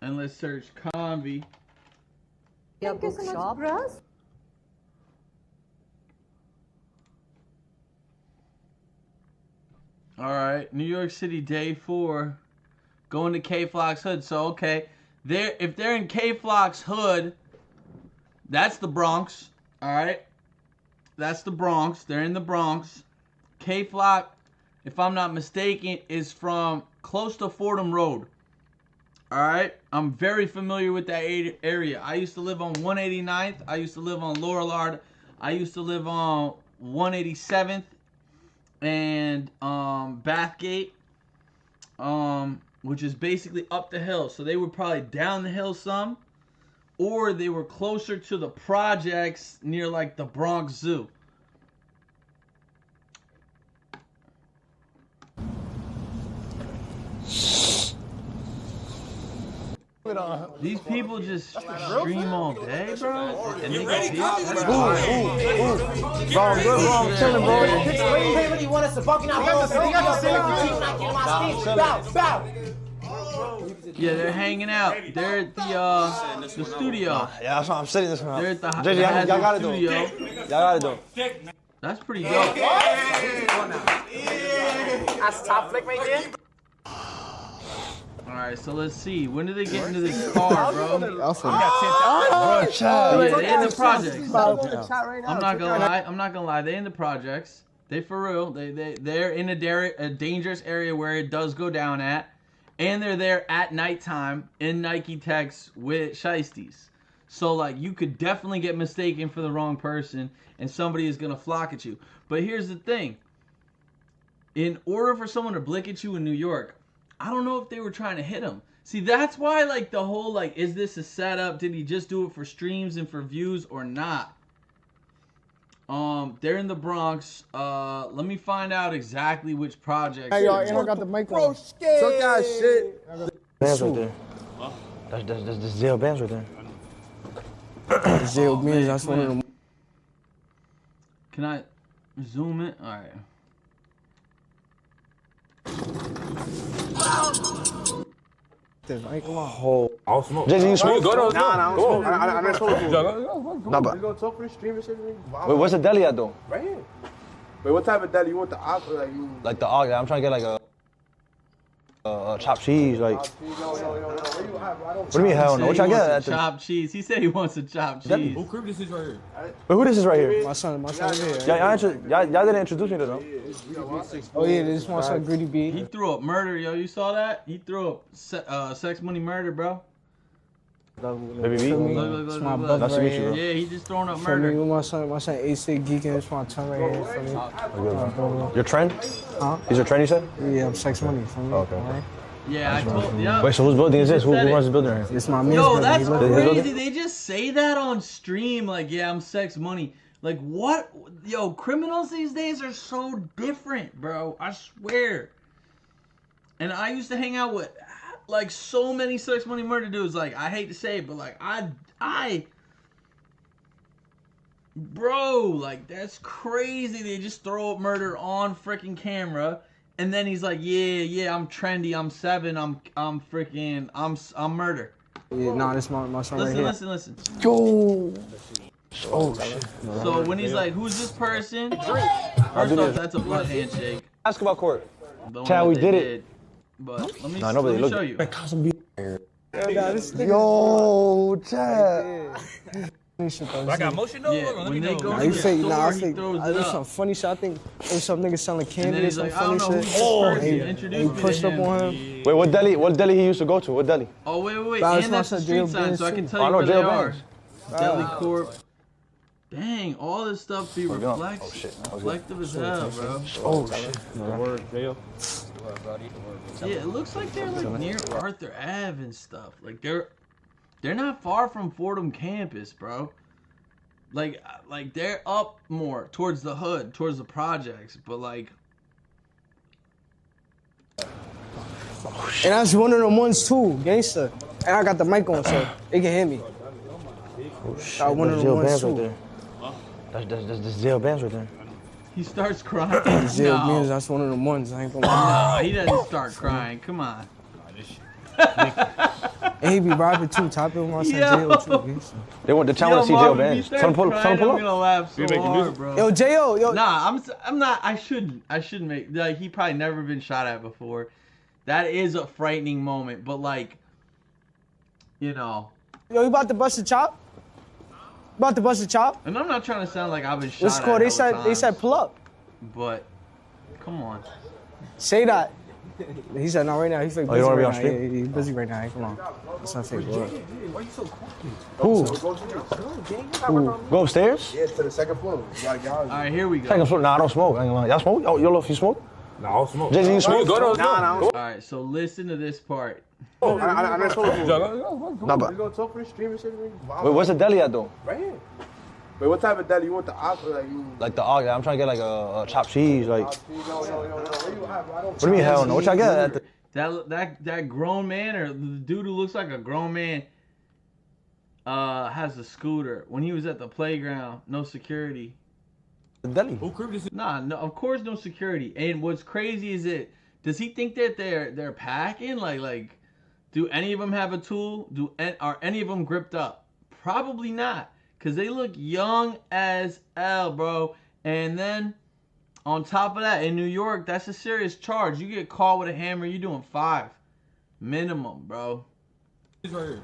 And let's search Convy. Your bookshop. Alright, New York City, day 4. Going to K-Flock's hood. So, okay. If they're in K-Flock's hood, that's the Bronx. Alright? That's the Bronx. They're in the Bronx. K-Flock, if I'm not mistaken, is from close to Fordham Road. Alright? I'm very familiar with that area. I used to live on 189th. I used to live on Laurelard. I used to live on 187th and Bathgate, which is basically up the hill. So they were probably down the hill some, or they were closer to the projects near like the Bronx Zoo. These people just stream all day, bro. And they get Bro, I'm good, bro. I'm chilling, bro. Really want us to fucking out. Yeah, they're hanging out. They're at the studio. Yeah, that's why I'm sitting this one. They're at the JJ, y'all gotta do it. studio. Y'all gotta do it. That's pretty dope. That's top flick right there. All right, so let's see. When do they get into this car, bro? Bro, Yeah, they in the projects. I'm not gonna lie. They in the projects. They for real. They're in a dangerous area where it does go down at, and they're there at nighttime in Nike Techs with shiesties. So like you could definitely get mistaken for the wrong person, and somebody is gonna flock at you. But here's the thing. In order for someone to blick at you in New York, I don't know if they were trying to hit him. See, that's why, like, the whole, like, is this a setup? Did he just do it for streams and for views or not? They're in the Bronx. Let me find out exactly which project. Hey, y'all, and I got the mic on. Suck that shit. Bands right there. That's jail bands right there. Jail bands, that's one of them. Can I zoom in? All right. Jay-Z, you smoke? Go to Nah, I don't smoke. I don't smoke. Nah, but You gonna talk for the stream and shit? wait, where's the deli at though? Right here. Wait, what type of deli? You want the op or like you? Like the I'm trying to get like a chopped cheese, like. No. What do you mean hell no? What y'all get at the? Chopped cheese. He said he wants a chopped cheese. Who crib this is right here? Wait, who this is right here? My son over here. Y'all didn't introduce me to them. Oh yeah, this is my son Gritty B. He threw up murder, yo. You saw that? He threw up sex, money, murder, bro. Baby B. Look, It's my look. brother Nice to right meet you, bro. here. Yeah, he just throwing up For me, murder. with my son A6 geeking. It's my son right here. For me. Your trend? Huh? He's your trend, you said? Yeah, I'm sex money. For me. Okay. Alright? Yeah, I told. Yeah. Wait, so whose building is this? Who runs the building right here? It's my man's Yo, brother. that's He look- crazy. They just say that on stream. Like, yeah, I'm sex money. Like, what? Yo, criminals these days are so different, bro. I swear. And I used to hang out with, like, so many sex money murder dudes. Like, I hate to say it, but, like, bro, like, that's crazy. They just throw up murder on freaking camera. And then he's like, yeah, I'm trendy. I'm 7. I'm murder. Yeah, nah, this my son right here. Listen. Yo. Oh shit. So when he's like, who's this person? First off, that's a blood handshake. Basketball court. The one Chad, that we they did it. But let me, Nah, nobody let me looked. show you. Yo, Chad. I got motion though. Yeah, Let me when they know. go Nah, to you the fake, nah, I store, he fake. throws it There's up. some funny shit. I think there's some niggas selling And candy then or he's some like, I funny don't know who's shit. this person. He Introduce me pushed to up him. on him. Wait, what deli he used to go to? What deli? Oh, wait. Nah, it's And my that's the son, street Jail sign, so I can Bands, tell I you know where they Jail are. Bands. Deli Corp. Dang, all this stuff be Oh reflective. shit. Reflective as hell, bro. Oh shit. Yeah, it looks like they're like near Arthur Ave and stuff. Like they're not far from Fordham campus, bro. Like they're up more towards the hood, towards the projects, but like. And that's one of them ones too, gangster. And I got the mic on, so they can hear me. Oh shit. Got one of That's them jail ones bands right too. there. That's jail bands right there. He starts crying. Jail No. Beans, that's one of them ones. I ain't gonna lie. No, he doesn't start crying. Come on. And he be rapping too. Top of my son Yo. Jail too, gangster. They want the challenge to see jail Marvin, if he bands. starts Tell them pull crying, up. I'm gonna laugh so hard, bro. Yo, J.O., yo. Nah, I'm not. I shouldn't make. Like, he probably never been shot at before. That is a frightening moment, but like, you know. Yo, you about to bust a chop? About to bust a chop? And I'm not trying to sound like I've been shot What's at. called? They hella said times, pull up. But come on. Say that. He said not right now. He's fake Oh, you busy don't wanna be right on now. stream? Yeah, he's busy right now. Come on. That's not fake. Bro. Who? Go upstairs? Yeah, to the second floor. All right, here we go. Second floor. Nah, I don't smoke. I ain't gonna lie. Y'all smoke? Oh, you smoke? Nah, I'll smoke. Jay-Z, you smoke? Go to All right, so listen to this part. I told you. Nah, but gonna talk for the stream and shit? wait, where's the deli at though? Right here. Wait, what type of deli? You want the op or like you? Like the I'm trying to get like a chopped cheese, like. No. What do you mean hell no? What y'all get at the? That grown man, or the dude who looks like a grown man, has a scooter. When he was at the playground, no security. The deli. Who crib this is? Nah, no, of course no security. And what's crazy is does he think that they're packing? Like, do any of them have a tool? Are any of them gripped up? Probably not, cause they look young as hell, bro. And then on top of that, in New York, that's a serious charge. You get caught with a hammer, you're doing 5 minimum, bro. But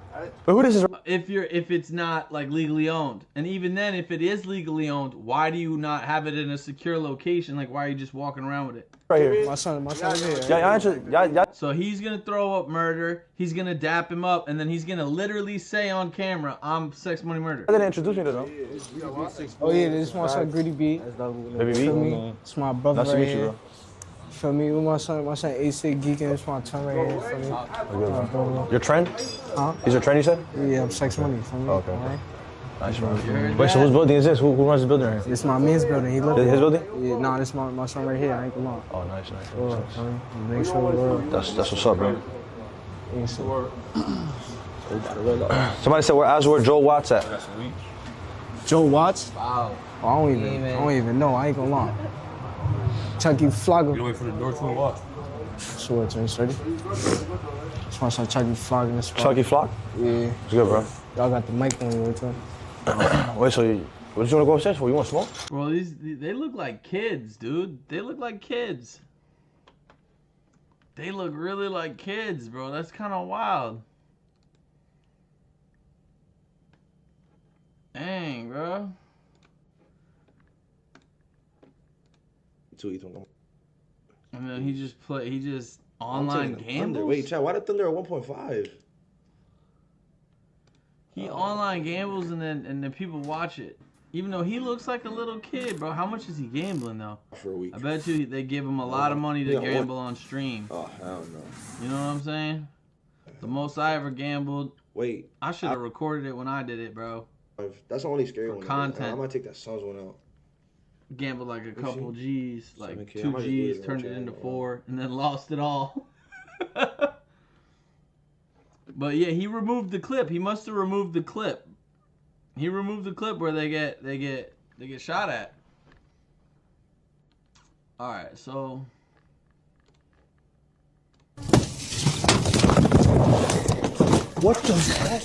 who this is? If it's not like legally owned, and even then, if it is legally owned, why do you not have it in a secure location? Like, why are you just walking around with it? Right here. My son right here. Y'all. So he's gonna throw up murder. He's gonna dap him up, and then he's gonna literally say on camera, "I'm sex, money, murder." They didn't introduce me to them. Oh yeah, this is my son Gritty B. Baby B. Feel me? It's my brother Nice to right meet you, here. bro. Feel me? With my son A6 geeking. It's my son right here. Feel me? Bro. Your trend? Huh? He's your trend, you said? Yeah, I'm sex money. Feel me? Okay. Alright? Nice, bro. Wait, so whose building is this? Who runs the building right here? This is my man's building. He live His building? Yeah, nah, this is my son right here. I ain't gonna lie. Oh, nice. Make sure That's what's up, bro. ain't so. Somebody said, where's Joe Watts at? Joe Watts? Wow. Oh, I don't even know. I ain't gonna lie. Chucky Flogger. You wait for the door to unlock. Sure, turn ready. That's my son Chucky Flogger in the spot. Chucky Flock? Yeah. It's good, bro. Y'all got the mic on you, turn. Wait, so what did you want to go upstairs for? You want to smoke? Bro, they look like kids, dude. They look like kids. They look really like kids, bro. That's kind of wild. Dang, bro. And then he just online gambles. Wait, Chad, why did Thunder at 1.5? He online gambles and then people watch it. Even though he looks like a little kid, bro. How much is he gambling though? For a week. I bet you they give him a lot of money to gamble on stream. Oh, hell no. You know what I'm saying? The most I ever gambled. Wait. I should have recorded it when I did it, bro. That's the only scary For one. content. I might take that Suns one out. Gambled like a couple G's, like 7K. 2 I might just G's, do it turned on it into channel, 4, and then lost it all. But yeah, he removed the clip. He must have removed the clip. He removed the clip where they get shot at. All right, so What the heck?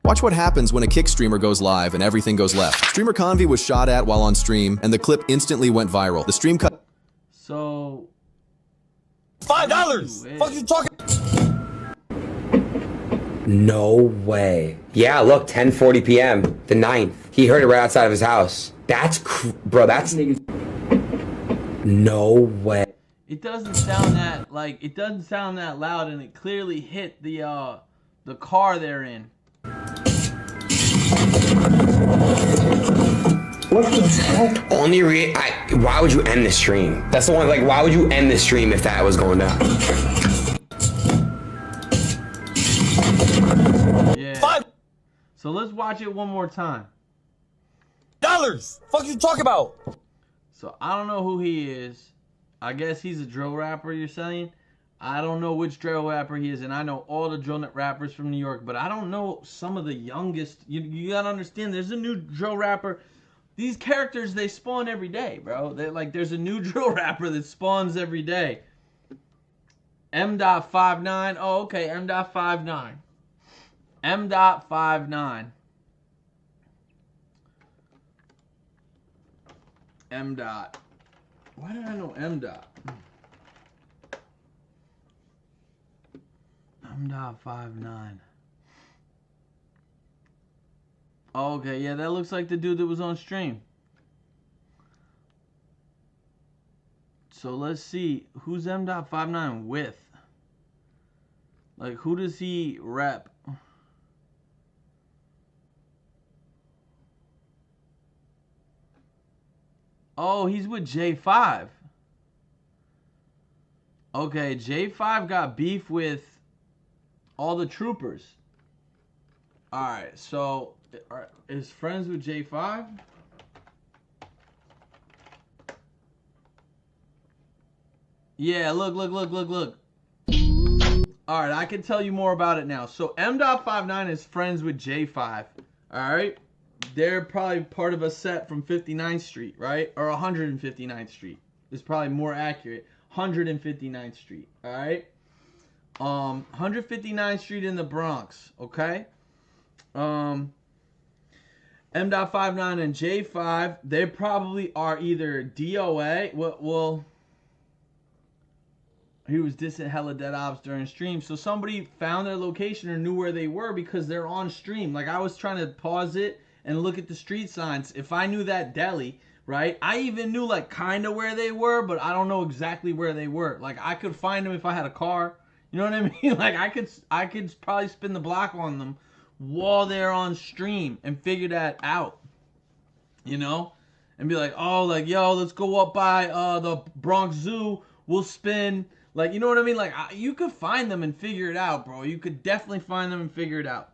Watch what happens when a kick streamer goes live and everything goes left. Streamer Convy was shot at while on stream, and the clip instantly went viral. The stream cut. So $5. Fuck you talking? No way. Yeah, look, 10:40 p.m. the 9th. He heard it right outside of his house. That's bro. That's no way. it doesn't sound that loud, and it clearly hit the car they're in. What the heck? Why would you end the stream? That's the one. Like, why would you end the stream if that was going down? Yeah. So let's watch it one more time. Fuck you talking about? So I don't know who he is. I guess he's a drill rapper, you're saying? I don't know which drill rapper he is, and I know all the drill rappers from New York, but I don't know some of the youngest. You gotta understand, there's a new drill rapper. These characters, they spawn every day, bro. There's a new drill rapper that spawns every day. M.59. Oh, okay, M.59. M.59. M. Dot. Why did I know M. Dot? M.59. Okay, yeah, that looks like the dude that was on stream. So let's see, who's M.59 with? Like, who does he rep? Oh, he's with J5. Okay, J5 got beef with all the troopers. Alright, so is friends with J5? Yeah, look. Alright, I can tell you more about it now. So M.59 is friends with J5. Alright? They're probably part of a set from 59th Street, right? Or 159th Street. It's probably more accurate. 159th Street, alright? 159th Street in the Bronx, okay? M.59 and J5, they probably are either DOA. Well, he was dissing hella dead ops during stream. So somebody found their location or knew where they were because they're on stream. Like, I was trying to pause it and look at the street signs. If I knew that deli, right? I even knew, like, kind of where they were, but I don't know exactly where they were. Like, I could find them if I had a car. You know what I mean? Like, I could probably spin the block on them while they're on stream and figure that out, you know, and be like, oh, like, yo, let's go up by the Bronx Zoo, we'll spin, like, you know what I mean? Like, you could find them and figure it out, bro. You could definitely find them and figure it out.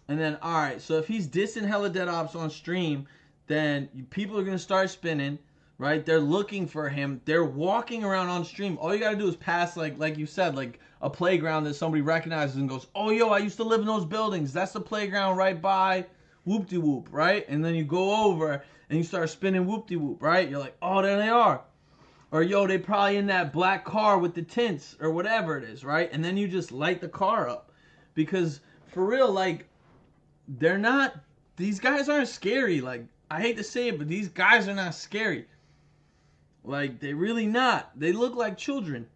And then, all right, so if he's dissing hella dead ops on stream, then people are gonna start spinning, right? They're looking for him. They're walking around on stream. All you gotta do is pass, like you said, like a playground that somebody recognizes and goes, oh, yo, I used to live in those buildings. That's the playground right by whoop-de-whoop, right? And then you go over and you start spinning whoop-de-whoop, right? You're like, oh, there they are. Or, yo, they probably in that black car with the tints or whatever it is, right? And then you just light the car up. Because, for real, like, they're not, these guys aren't scary. Like, I hate to say it, but these guys are not scary. Like, they're really not. They look like children.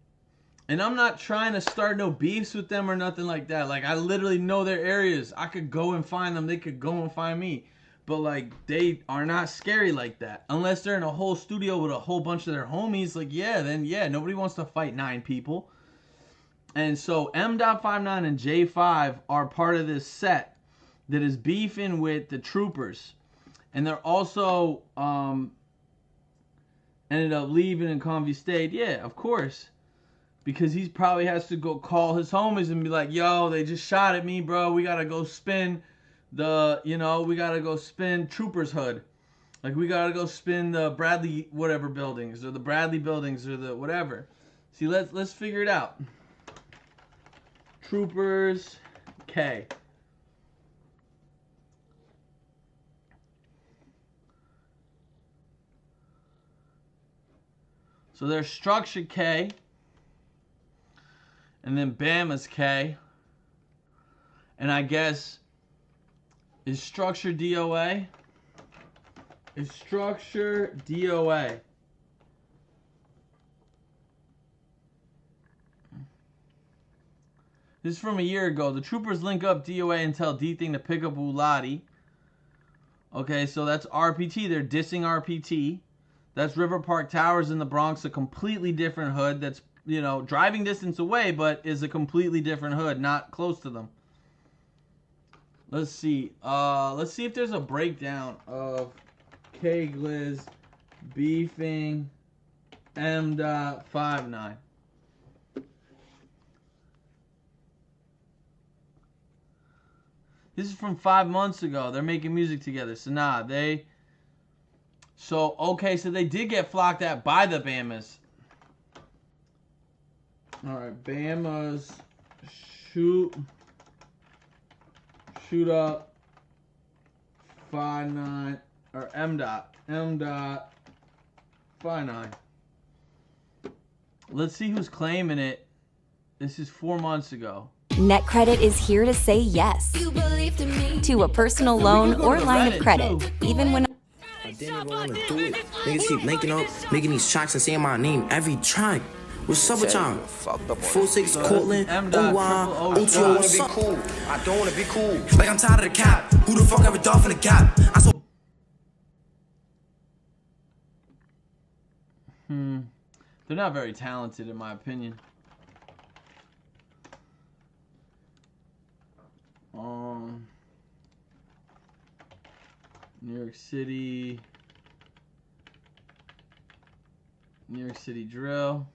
And I'm not trying to start no beefs with them or nothing like that. Like, I literally know their areas. I could go and find them. They could go and find me. But, like, they are not scary like that. Unless they're in a whole studio with a whole bunch of their homies. Like, yeah, then, yeah, nobody wants to fight 9 people. And so, M.59 and J5 are part of this set that is beefing with the troopers. And they're also ended up leaving and Convy stayed. Yeah, of course. Because he probably has to go call his homies and be like, yo, they just shot at me, bro. We got to go spin the, you know, we got to go spin Trooper's Hood. Like, we got to go spin the Bradley whatever buildings or the Bradley buildings or the whatever. See, let's figure it out. Troopers K. So there's Structure K. And then Bama's K. And I guess, is Structure DOA? Is Structure DOA? This is from a year ago. The troopers link up DOA and tell D-Thing to pick up Ulati. Okay, so that's RPT. They're dissing RPT. That's River Park Towers in the Bronx, a completely different hood that's, you know, driving distance away, but is a completely different hood, not close to them. Let's see. Let's see if there's a breakdown of K-Gliz beefing M.59. This is from 5 months ago. They're making music together. So, nah, they... So, okay, so they did get flocked at by the Bamas. Alright, Bama's shoot up 59 or M.59. Let's see who's claiming it. This is 4 months ago. NetCredit is here to say yes to a personal loan or line of credit, even when I didn't even want to do it. Niggas keep linking up, making these tracks and saying my name every track. What's up with y'all? 46 Cortland, OY, OTO, what's up? Cool. I don't want to be cool. Like I'm tired of the cap. Who the fuck ever thought from the gap? They're not very talented, in my opinion. New York City drill.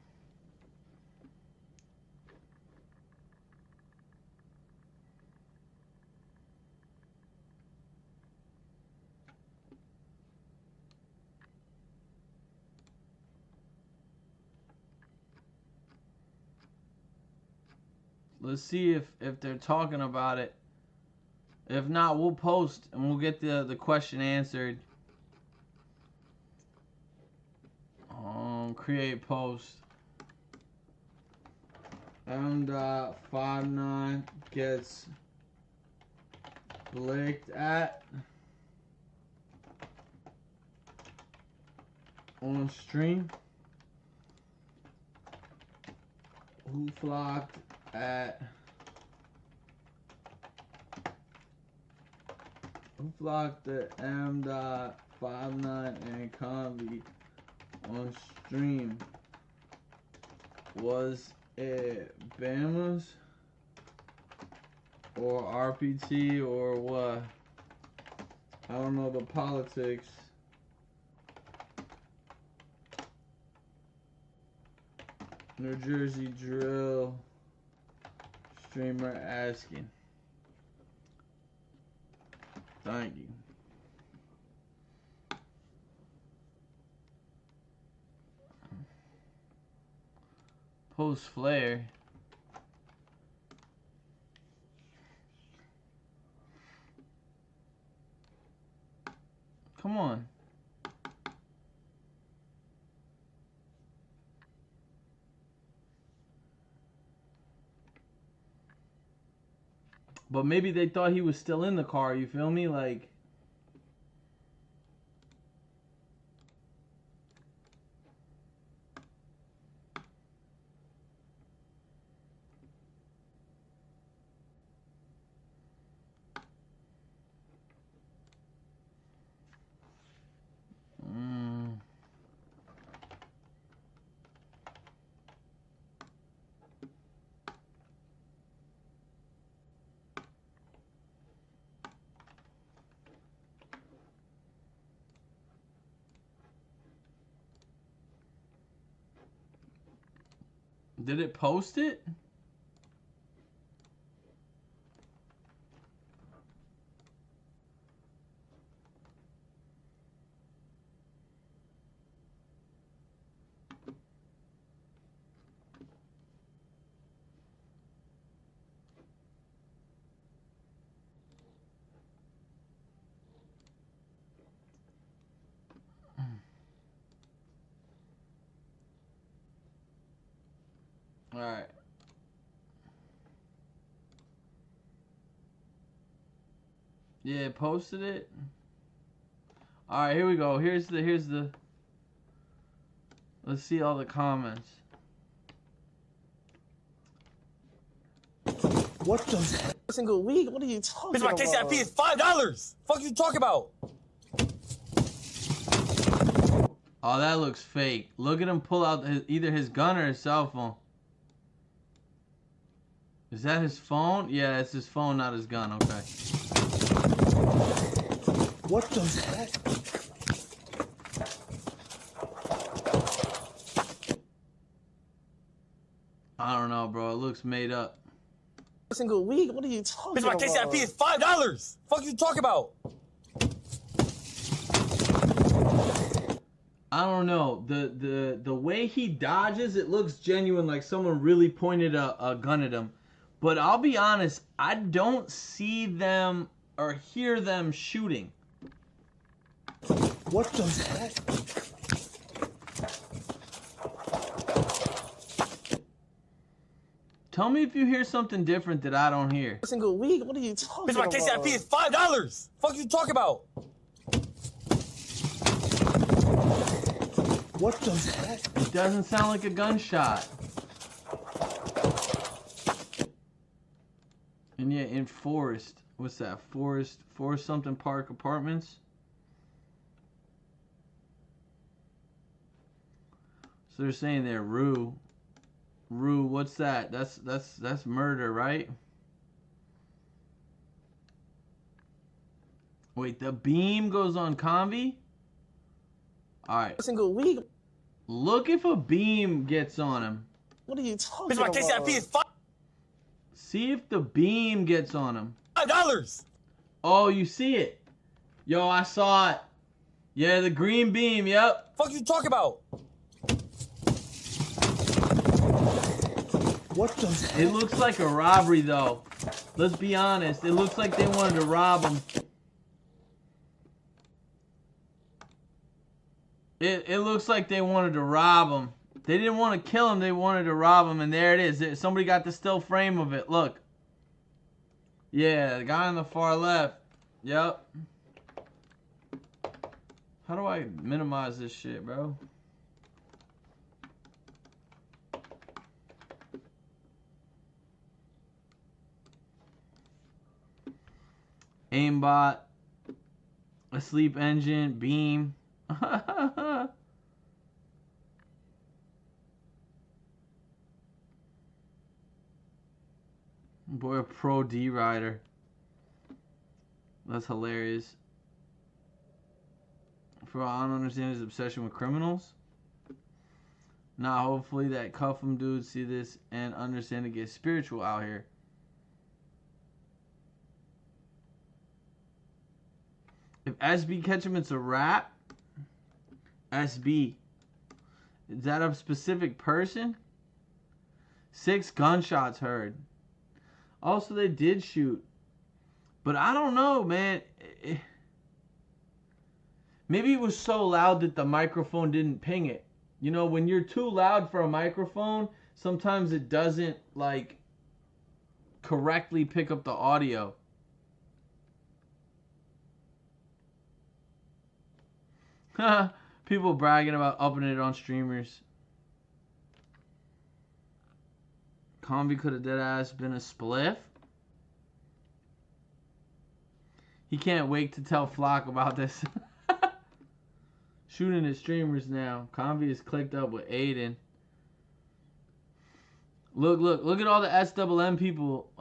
Let's see if they're talking about it. If not, we'll post and we'll get the question answered. Create post. M.59 gets blicked at on stream. Who flocked at M.59 and Convy on stream? Was it Bama's or RPT or what? I don't know the politics. New Jersey drill streamer asking. Thank you. Post flare. Come on. But maybe they thought he was still in the car, you feel me? Like, did it post it? All right. Yeah, it posted it. All right, here we go. Here's the. Let's see all the comments. What the single week? What are you talking Bitch, my about? KCIP is $5. Fuck you talking about? Oh, that looks fake. Look at him pull out either his gun or his cell phone. Is that his phone? Yeah, it's his phone, not his gun. Okay. What the heck? I don't know, bro. It looks made up. Single week? What are you talking Bitch, my about? KCIP is $5. Fuck you talking about? I don't know. The way he dodges, it looks genuine, like someone really pointed a gun at him. But I'll be honest, I don't see them or hear them shooting. What the heck? Tell me if you hear something different that I don't hear. Single week? What are you talking Bitch, my about? KCIP is $5. Fuck you talking about? What the heck? It doesn't sound like a gunshot. And yeah, in Forest. What's that? Forest something Park Apartments. So they're saying there, Rue, what's that? That's murder, right? Wait, the beam goes on Convy? Alright. Single week? Look if a beam gets on him. What are you talking Bitch, my about? KCIP is See if the beam gets on him. $5. Oh, you see it. Yo, I saw it. Yeah, the green beam, yep. Fuck you talking about? What the heck? It looks like a robbery, though. Let's be honest. It looks like they wanted to rob him. It looks like they wanted to rob him. They didn't want to kill him. They wanted to rob him, and there it is. Somebody got the still frame of it. Look. Yeah, the guy on the far left. Yep. How do I minimize this shit, bro? Aimbot, a sleep engine, beam. Boy, a pro D rider. That's hilarious. For all I don't understand his obsession with criminals. Nah, hopefully that cuff 'em dudes see this and understand to get spiritual out here. If SB catch him, it's a wrap. SB. Is that a specific person? 6 gunshots heard. Also, they did shoot. But I don't know, man. Maybe it was so loud that the microphone didn't ping it. You know, when you're too loud for a microphone, sometimes it doesn't, like, correctly pick up the audio. People bragging about upping it on streamers. Convy could have deadass been a spliff. He can't wait to tell Flock about this. Shooting at streamers now. Convy is clicked up with Aiden. Look at all the SWM people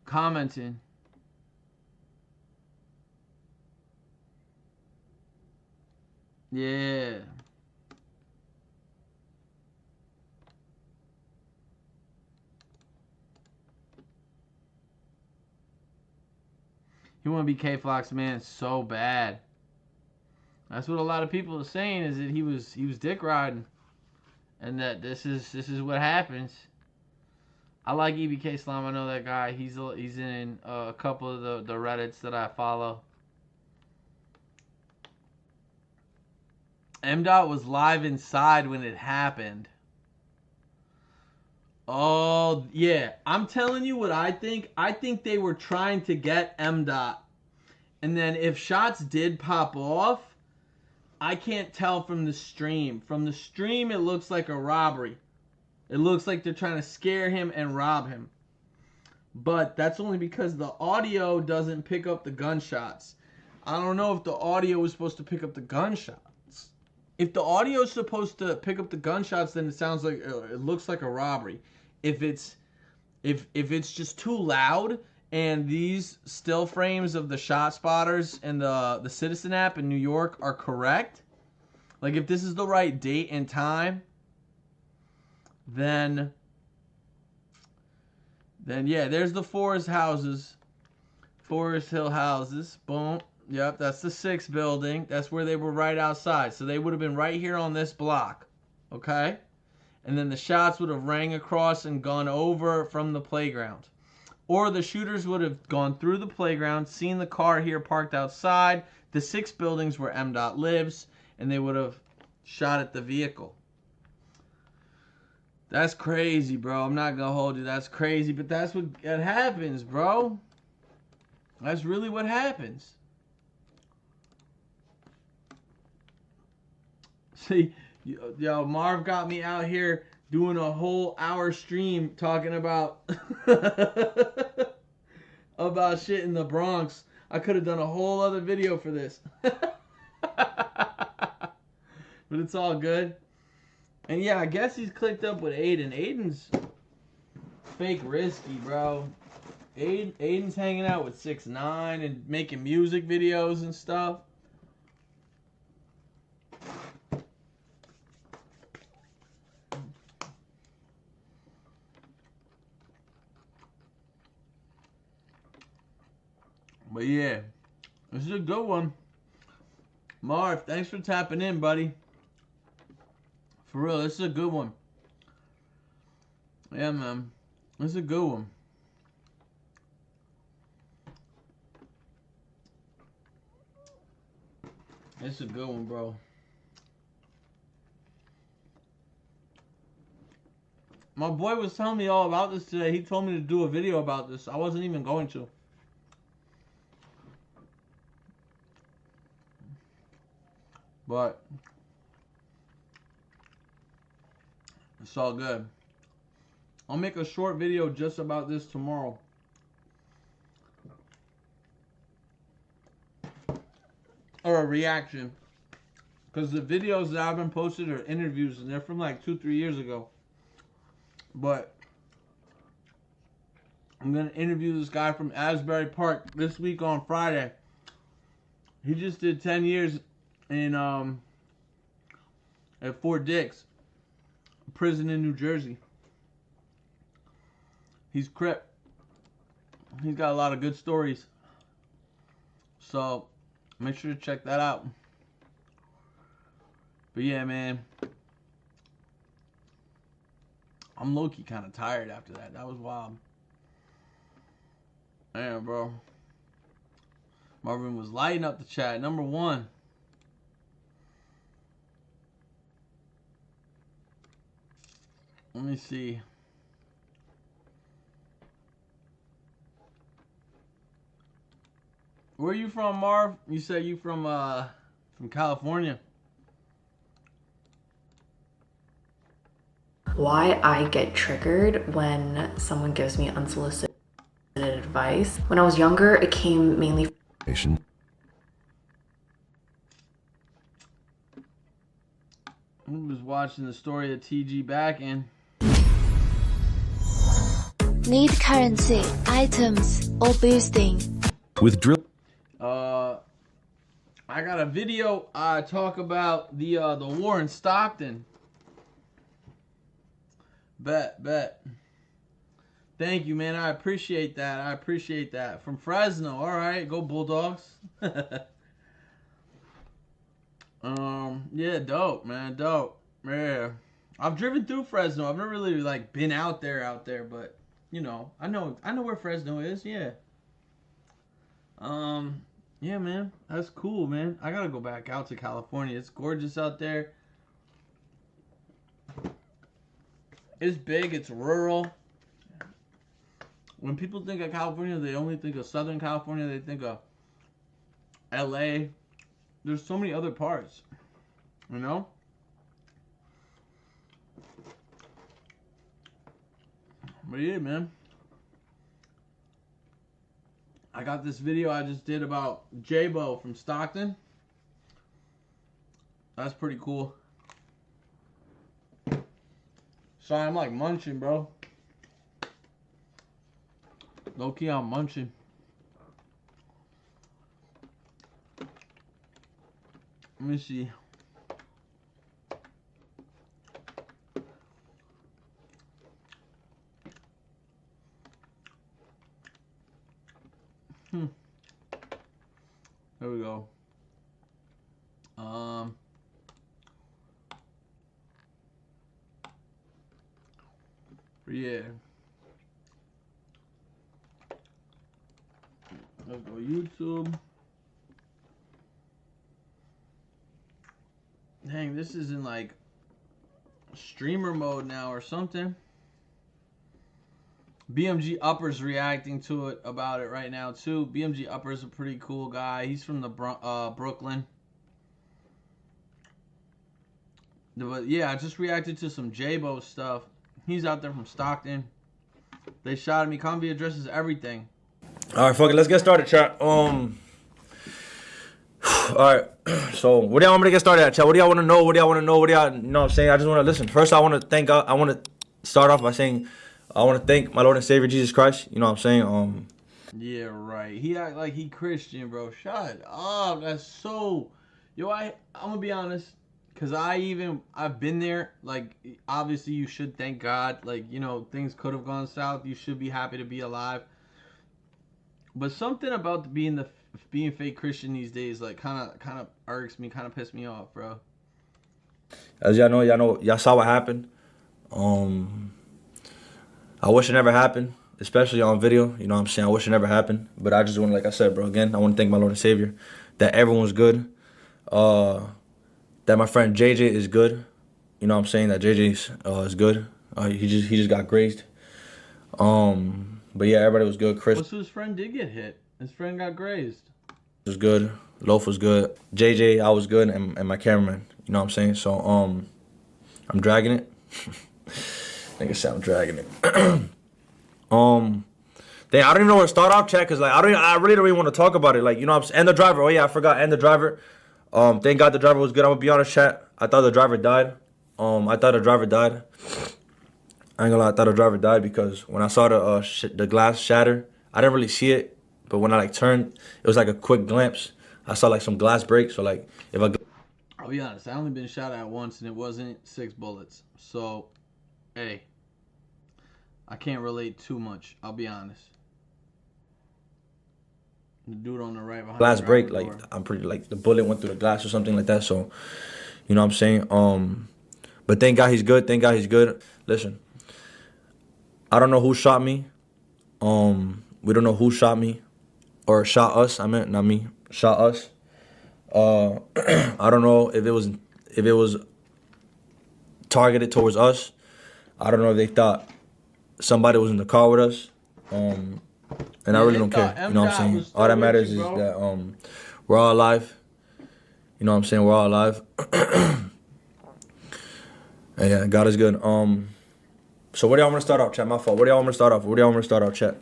commenting. Yeah. He want to be K-Flock's man so bad. That's what a lot of people are saying, is that he was dick riding, and that this is what happens. I like EBK Slime. I know that guy. He's in a couple of the Reddits that I follow. M-Dot was live inside when it happened. Oh, yeah. I'm telling you what I think. I think they were trying to get M-Dot. And then if shots did pop off, I can't tell from the stream. From the stream, it looks like a robbery. It looks like they're trying to scare him and rob him. But that's only because the audio doesn't pick up the gunshots. I don't know if the audio was supposed to pick up the gunshots. If the audio is supposed to pick up the gunshots, then it sounds like it looks like a robbery. If it's just too loud, and these still frames of the Shot Spotters and the Citizen app in New York are correct, like if this is the right date and time, then yeah, there's the Forest houses, Forest Hill houses. Boom. Yep, that's the 6th building. That's where they were right outside. So they would have been right here on this block. Okay? And then the shots would have rang across and gone over from the playground. Or the shooters would have gone through the playground, seen the car here parked outside, the 6 buildings where M-Dot lives, and they would have shot at the vehicle. That's crazy, bro. I'm not going to hold you. That's crazy, but that's what happens, bro. That's really what happens. See, yo, Marv got me out here doing a whole hour stream talking about about shit in the Bronx. I could have done a whole other video for this. But it's all good. And yeah, I guess he's clicked up with Aiden. Aiden's fake risky, bro. Aiden's hanging out with 6ix9ine and making music videos and stuff. But yeah, this is a good one. Marv, thanks for tapping in, buddy. For real, this is a good one. Yeah, man. This is a good one. This is a good one, bro. My boy was telling me all about this today. He told me to do a video about this. I wasn't even going to. But it's all good. I'll make a short video just about this tomorrow. or a reaction. Because the videos that I've been posted are interviews, and they're from like 2-3 years ago. But I'm going to interview this guy from Asbury Park this week on Friday. He just did 10 years in at Fort Dix, prison in New Jersey. He's Crip. He's got a lot of good stories. So make sure to check that out. But yeah, man, I'm low-key kind of tired after that. That was wild. Damn, bro. Marvin was lighting up the chat. Number 1. Let me see. Where are you from, Marv? You said you from California. Why I get triggered when someone gives me unsolicited advice. When I was younger, it came mainly from I was watching the story of TG back in. Need currency, items, or boosting. With drill. I got a video. I talk about the war in Stockton. Bet. Thank you, man. I appreciate that. From Fresno. All right, go Bulldogs. Yeah, dope, man. Dope. Yeah. I've driven through Fresno. I've never really like been out there, but you know, I know where Fresno is. Yeah. Yeah, man. That's cool, man. I gotta go back out to California. It's gorgeous out there. It's big. It's rural. When people think of California, they only think of Southern California. They think of LA. There's so many other parts, you know? But yeah, man. I got this video I just did about J-Bo from Stockton. That's pretty cool. Sorry, I'm like munching, bro. Low key, I'm munching. Let me see. There we go. Yeah. Let's go YouTube. Dang, this is in like streamer mode now or something. BMG Upper's reacting to it about it right now too. BMG Upper's a pretty cool guy. He's from the Brooklyn. But yeah, I just reacted to some J-Bo stuff. He's out there from Stockton. They shot at me. Convi addresses everything. All right, fuck it. Let's get started, chat. All right. So, what do y'all want me to get started at, chat? What do y'all want to know? What do y'all want to know? What do y'all, you know what I'm saying? I just want to listen. First, I want to thank God. I want to start off by saying I want to thank my Lord and Savior, Jesus Christ. You know what I'm saying? Yeah, right. He act like he Christian, bro. Shut up. That's so... Yo, I'm going to be honest. Because I've been there. Like, obviously, you should thank God. Like, you know, things could have gone south. You should be happy to be alive. But something about being fake Christian these days, like, kind of irks me, kind of pissed me off, bro. As y'all know, y'all saw what happened. I wish it never happened, especially on video. You know what I'm saying? I wish it never happened. But I just want, like I said, bro, again, I want to thank my Lord and Savior that everyone's good. That my friend JJ is good. You know what I'm saying? That JJ is good. He just got grazed. But yeah, everybody was good. Chris. His friend did get hit. His friend got grazed. Was good. Loaf was good. JJ, I was good, and my cameraman. You know what I'm saying? So I'm dragging it. Like I said, I'm dragging it. Dang, I don't even know where to start off, chat, cause like I really don't even want to talk about it. Like, you know what I'm saying? And the driver. Oh yeah, I forgot. And the driver. Thank God the driver was good. I'm gonna be honest, chat. I thought the driver died. I thought the driver died. I ain't gonna lie, I thought the driver died because when I saw the glass shatter, I didn't really see it. But when I like turned, it was like a quick glimpse. I saw like some glass break. So like if I I'll be honest, I only been shot at once and it wasn't 6 bullets. So, hey, I can't relate too much. I'll be honest. The dude on the right behind glass the break, driver like door. I'm pretty like the bullet went through the glass or something like that. So, you know what I'm saying? But thank God he's good. Thank God he's good. Listen, I don't know who shot me. We don't know who shot me or shot us. I meant not me. Shot us. I don't know if it was targeted towards us. I don't know if they thought somebody was in the car with us. And I really don't care. You know what I'm saying? All that matters is that we're all alive. You know what I'm saying? We're all alive. And yeah, God is good. So where do y'all want to start off, chat? My fault. Where do y'all want to start off? Chat?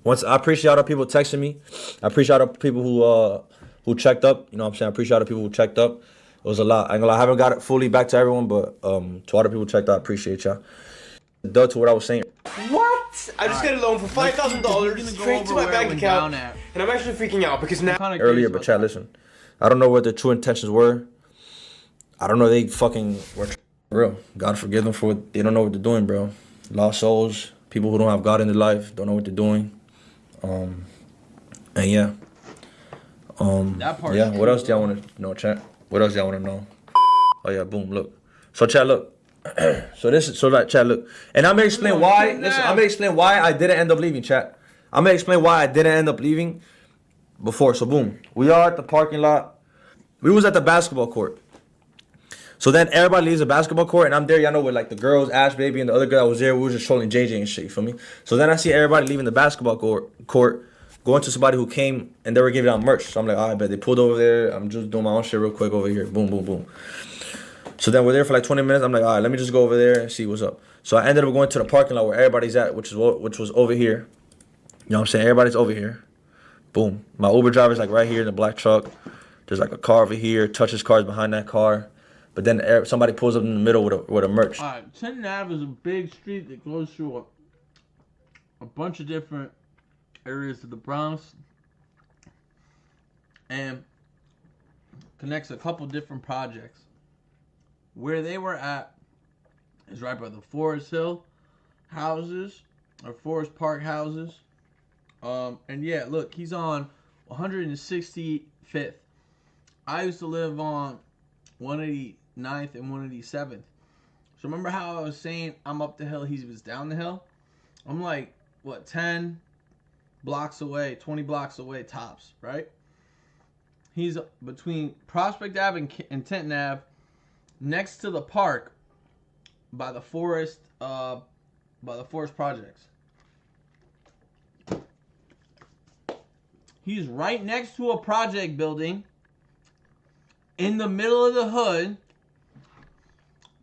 I appreciate all the people texting me. I appreciate all the people who checked up. You know what I'm saying? I appreciate all the people who checked up. It was a lot. I haven't got it fully back to everyone, but to all the people who checked out, I appreciate y'all. Due to what I was saying. What? I just got a loan for $5,000 straight to my bank account, and I'm actually freaking out because now. Earlier, but chat, listen. I don't know what their true intentions were. I don't know they fucking were real. God forgive them for what they don't know what they're doing, bro. Lost souls, people who don't have God in their life, don't know what they're doing. And yeah. Yeah, what else do y'all want to know, chat? What else do y'all want to know? Oh yeah, boom, look. So chat, look. Chat, look. And I'm gonna explain why. Listen, I'm gonna explain why I didn't end up leaving, chat. I'm gonna explain why I didn't end up leaving before. So boom, we are at the parking lot. We was at the basketball court. So then everybody leaves the basketball court, and I'm there, y'all know, with like the girls, Ash Baby, and the other girl that was there. We were just trolling JJ and shit, you feel me? So then I see everybody leaving the basketball court, going to somebody who came, and they were giving out merch. So I'm like, I bet they pulled over there. I'm just doing my own shit real quick over here. Boom, boom, boom. So then we're there for like 20 minutes. I'm like, all right, let me just go over there and see what's up. So I ended up going to the parking lot where everybody's at, which was over here. You know what I'm saying? Everybody's over here. Boom. My Uber driver's like right here in the black truck. There's like a car over here. Touches cars behind that car. But then somebody pulls up in the middle with a merch. All right, 10th Ave is a big street that goes through a bunch of different areas of the Bronx and connects a couple different projects. Where they were at is right by the Forest Hill houses, or Forest Park houses. And yeah, look, he's on 165th. I used to live on 189th and 187th. So remember how I was saying I'm up the hill, he was down the hill? I'm like, what, 10 blocks away, 20 blocks away tops, right? He's between Prospect Ave and Tenton Ave, next to the park by the forest projects. He's right next to a project building in the middle of the hood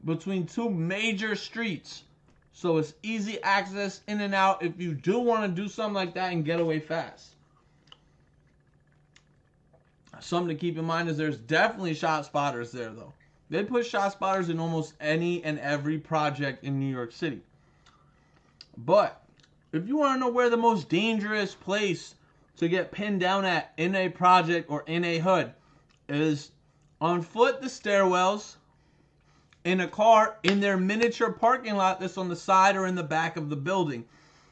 between two major streets. So it's easy access in and out if you do want to do something like that and get away fast. Something to keep in mind is there's definitely shot spotters there though. They put shot spotters in almost any and every project in New York City. But if you want to know where the most dangerous place to get pinned down at in a project or in a hood is on foot, the stairwells, in a car, in their miniature parking lot that's on the side or in the back of the building.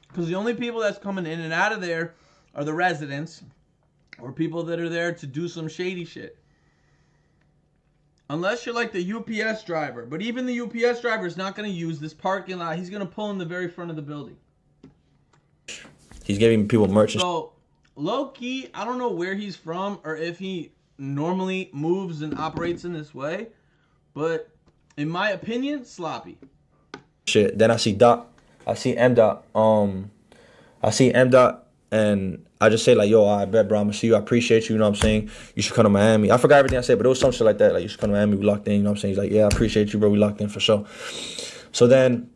Because the only people that's coming in and out of there are the residents or people that are there to do some shady shit. Unless you're like the UPS driver. But even the UPS driver is not going to use this parking lot. He's going to pull in the very front of the building. He's giving people merch. So, low-key, I don't know where he's from or if he normally moves and operates in this way. But, in my opinion, sloppy. Shit. Then I see Dot. I see M. Dot. And I just say like, yo, I bet, bro, I'm gonna see you. I appreciate you. You know what I'm saying? You should come to Miami. I forgot everything I said, but it was some shit like that. Like, you should come to Miami. We locked in. You know what I'm saying? He's like, yeah, I appreciate you, bro. We locked in for sure. So then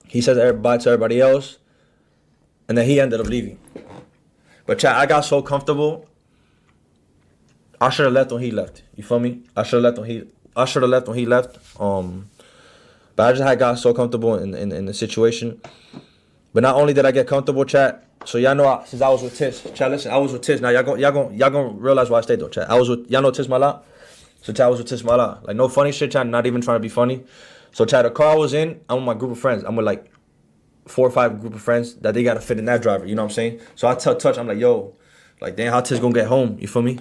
he says bye to everybody else. And then he ended up leaving. But chat, I got so comfortable. I should have left when he left. You feel me? I should have left when he left. But I just had got so comfortable in the situation. But not only did I get comfortable, chat. So y'all know since I was with Tish, chat. Listen, I was with Tish. Now y'all gonna realize why I stayed though, chat. Y'all know Tish Mala. So chat, I was with Tish Mala. Like no funny shit, chat. Not even trying to be funny. So chat, the car I was in, I'm with my group of friends. I'm with like 4 or 5 group of friends that they gotta fit in that driver. You know what I'm saying? So I tell Touch, I'm like, yo, like damn, how Tish gonna get home? You feel me?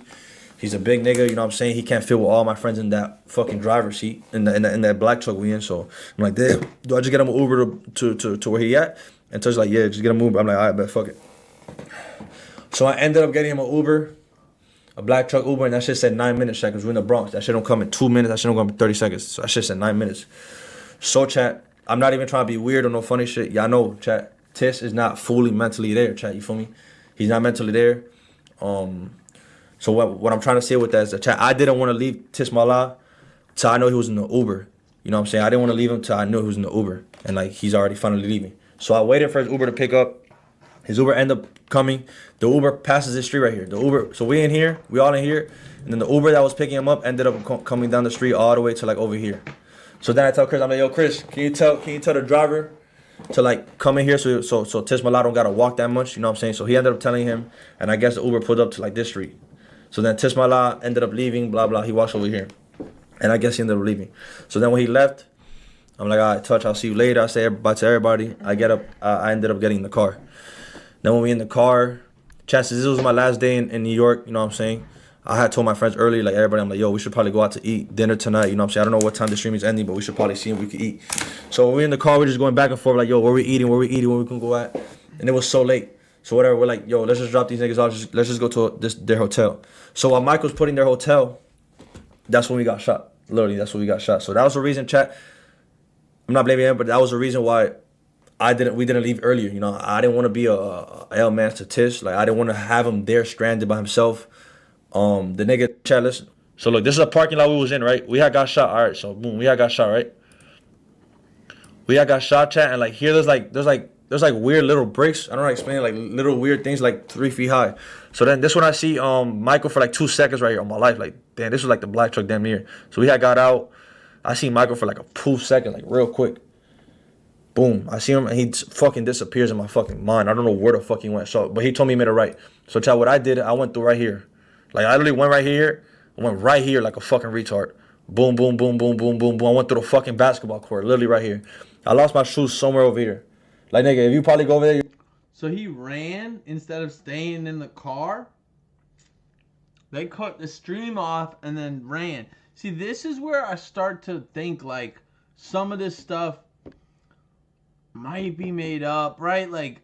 He's a big nigga, you know what I'm saying? He can't fit with all my friends in that fucking driver's seat in that black truck we in. So I'm like, damn, do I just get him an Uber to where he at? And Touch's like, yeah, just get him an Uber. I'm like, all right, bet, fuck it. So I ended up getting him an Uber, a black truck Uber, and that shit said 9 minutes, chat, because we're in the Bronx. That shit don't come in 2 minutes. That shit don't come in 30 seconds. So that shit said 9 minutes. So chat, I'm not even trying to be weird or no funny shit. Y'all know, chat, Tish is not fully mentally there, chat, you feel me? He's not mentally there. So what I'm trying to say with that is that, chat, I didn't want to leave Tish Mala till I know he was in the Uber. You know what I'm saying? I didn't want to leave him till I knew he was in the Uber. And like, he's already finally leaving. So I waited for his Uber to pick up. His Uber ended up coming. The Uber passes this street right here. The Uber, so we in here, we all in here. And then the Uber that was picking him up ended up coming down the street all the way to like over here. So then I tell Chris, I'm like, yo, Chris, can you tell the driver to like come in here so Tish Mala don't gotta walk that much, you know what I'm saying? So he ended up telling him, and I guess the Uber pulled up to like this street. So then Tish Mala ended up leaving, blah blah. He walks over here, and I guess he ended up leaving. So then when he left, I'm like, all right, Touch, I'll see you later. I say bye to everybody. I get up. I ended up getting in the car. Then when we in the car, chances this was my last day in New York. You know what I'm saying? I had told my friends early, like everybody, I'm like, yo, we should probably go out to eat dinner tonight. You know what I'm saying? I don't know what time the stream is ending, but we should probably see if we could eat. So when we're in the car, we're just going back and forth, like, yo, where we eating, where we can go at. And it was so late. So whatever, we're like, yo, let's just drop these niggas off. Let's just go to their hotel. So while Mike was putting their hotel, that's when we got shot. Literally, that's when we got shot. So that was the reason, chat. I'm not blaming him, but that was the reason why we didn't leave earlier. You know, I didn't want to be a L man to Tish. Like I didn't want to have him there stranded by himself. The nigga, chat, listen. So look, this is a parking lot we was in, right? We had got shot. All right, so boom, we had got shot, right? We had got shot, chat, and like here there's like weird little bricks. I don't know how to explain it, like little weird things like 3 feet high. So then this one I see Michael for like 2 seconds right here on my life. Like, damn, this was like the black truck damn near. So we had got out. I see Michael for like a poof second, like real quick. Boom. I see him and he fucking disappears in my fucking mind. I don't know where the fuck he went. So, but he told me he made a right. So chat, what I did, I went through right here. Like I literally went right here. I went right here like a fucking retard. Boom, boom, boom, boom, boom, boom, boom. I went through the fucking basketball court, literally right here. I lost my shoes somewhere over here. Like nigga, if you probably go over there. So he ran instead of staying in the car. They cut the stream off and then ran. See, this is where I start to think like some of this stuff might be made up, right? Like,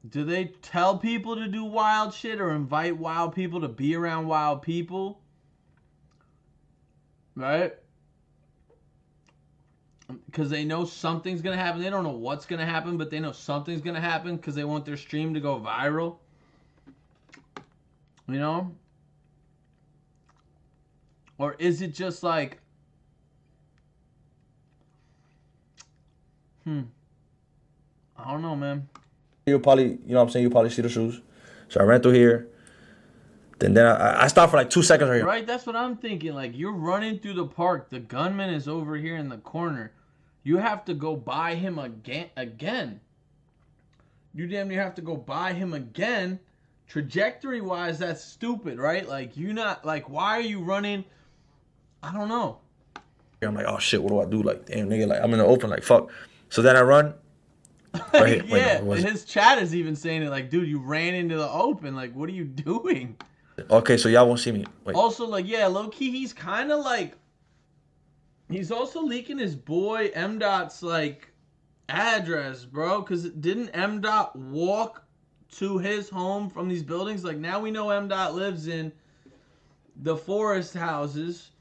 do they tell people to do wild shit or invite wild people to be around wild people? Right? Because they know something's going to happen. They don't know what's going to happen, but they know something's going to happen because they want their stream to go viral. You know? Or is it just like, I don't know, man. You'll probably, you know what I'm saying, you'll probably see the shoes. So I ran through here. Then I stopped for like 2 seconds right here. Right, that's what I'm thinking. Like, you're running through the park. The gunman is over here in the corner. You have to go by him again. You damn near have to go by him again. Trajectory-wise, that's stupid, right? Like, you not, like, why are you running? I don't know. I'm like, oh shit, what do I do? Like, damn, nigga, like, I'm in the open, like, fuck. So then I run. Right here. Yeah, wait, no, his chat is even saying it, like, dude, you ran into the open. Like, what are you doing? Okay, so y'all won't see me. Wait. Also, like, yeah, low-key, he's kind of like, he's also leaking his boy M.Dot's, like, address, bro. Because didn't M.Dot walk to his home from these buildings? Like, now we know M.Dot lives in the forest houses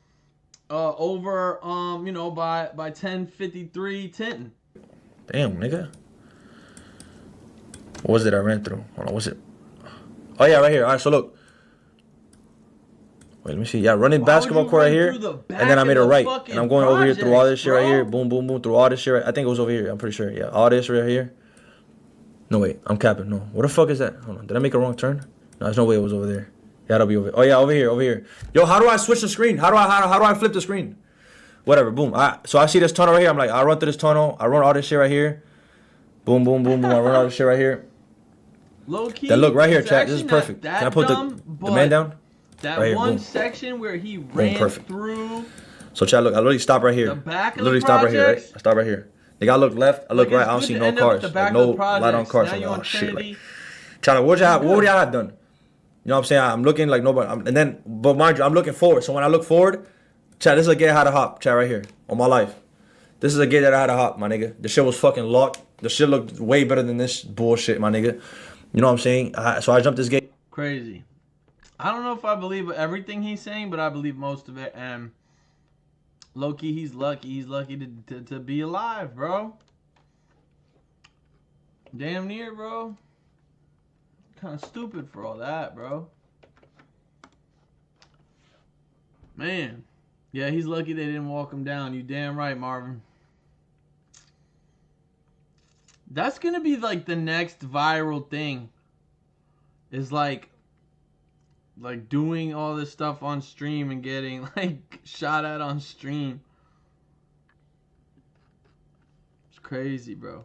over, you know, by 1053 Tinton. Damn, nigga. What was it I ran through? Hold on, what's it? Oh, yeah, right here. All right, so look. Wait, let me see. Yeah, running basketball court right here. And then I made a right. And I'm going over here through all this shit right here. Boom, boom, boom. Through all this shit right. I think it was over here. I'm pretty sure. Yeah, all this right here. No, wait. I'm capping. No. What the fuck is that? Hold on. Did I make a wrong turn? No, there's no way it was over there. that'll be over. Oh yeah, over here. Yo, how do I switch the screen? How do I flip the screen? Whatever. Boom. So I see this tunnel right here. I'm like, I run through this tunnel. I run all this shit right here. Boom, boom, boom, boom. I run all this shit right here. Low key. That look right here, chat. This is perfect. Can I put the man down? That right here, one boom. section where he ran through. So chat, look. I literally stop right here. The back of literally the stop right here. Right? projects? I stop right here. Nigga, I look left. I look right. I don't see no cars. Like, no light on cars. I'm like, oh shit. Like, chat, what would y'all have done? You know what I'm saying? I'm looking like nobody. But mind you, I'm looking forward. So when I look forward, chat, this is a gate I had to hop. Chat right here on my life. This is a gate that I had to hop, my nigga. The shit was fucking locked. The shit looked way better than this bullshit, my nigga. You know what I'm saying? So I jumped this gate. Crazy. I don't know if I believe everything he's saying, but I believe most of it. And low-key, he's lucky. He's lucky to be alive, bro. Damn near, bro. Kind of stupid for all that, bro. Man. Yeah, he's lucky they didn't walk him down. You damn right, Marvin. That's going to be like the next viral thing. Is like doing all this stuff on stream and getting like shot at on stream. It's crazy, bro.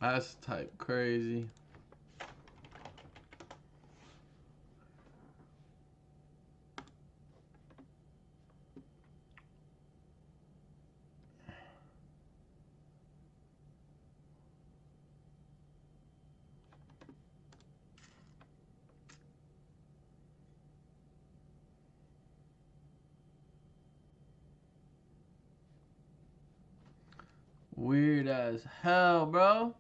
That's type crazy. Weird as hell, bro.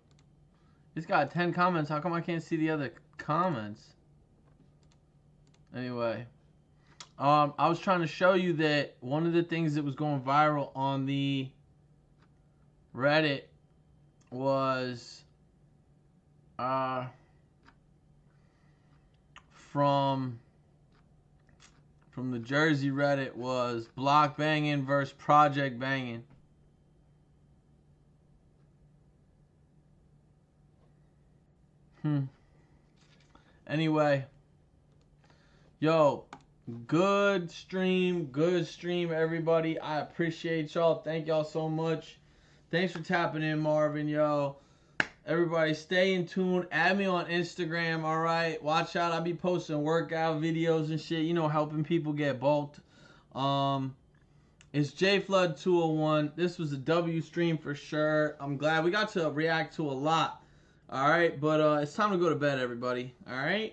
He's got 10 comments. How come I can't see the other comments? Anyway. I was trying to show you that one of the things that was going viral on the Reddit was from the Jersey Reddit was block banging versus project banging. Anyway, yo, good stream, everybody. I appreciate y'all. Thank y'all so much. Thanks for tapping in, Marvin, yo. Everybody, stay in tune. Add me on Instagram, all right? Watch out. I'll be posting workout videos and shit, you know, helping people get bulked. It's JFlood201. This was a W stream for sure. I'm glad we got to react to a lot. All right, but it's time to go to bed, everybody. All right?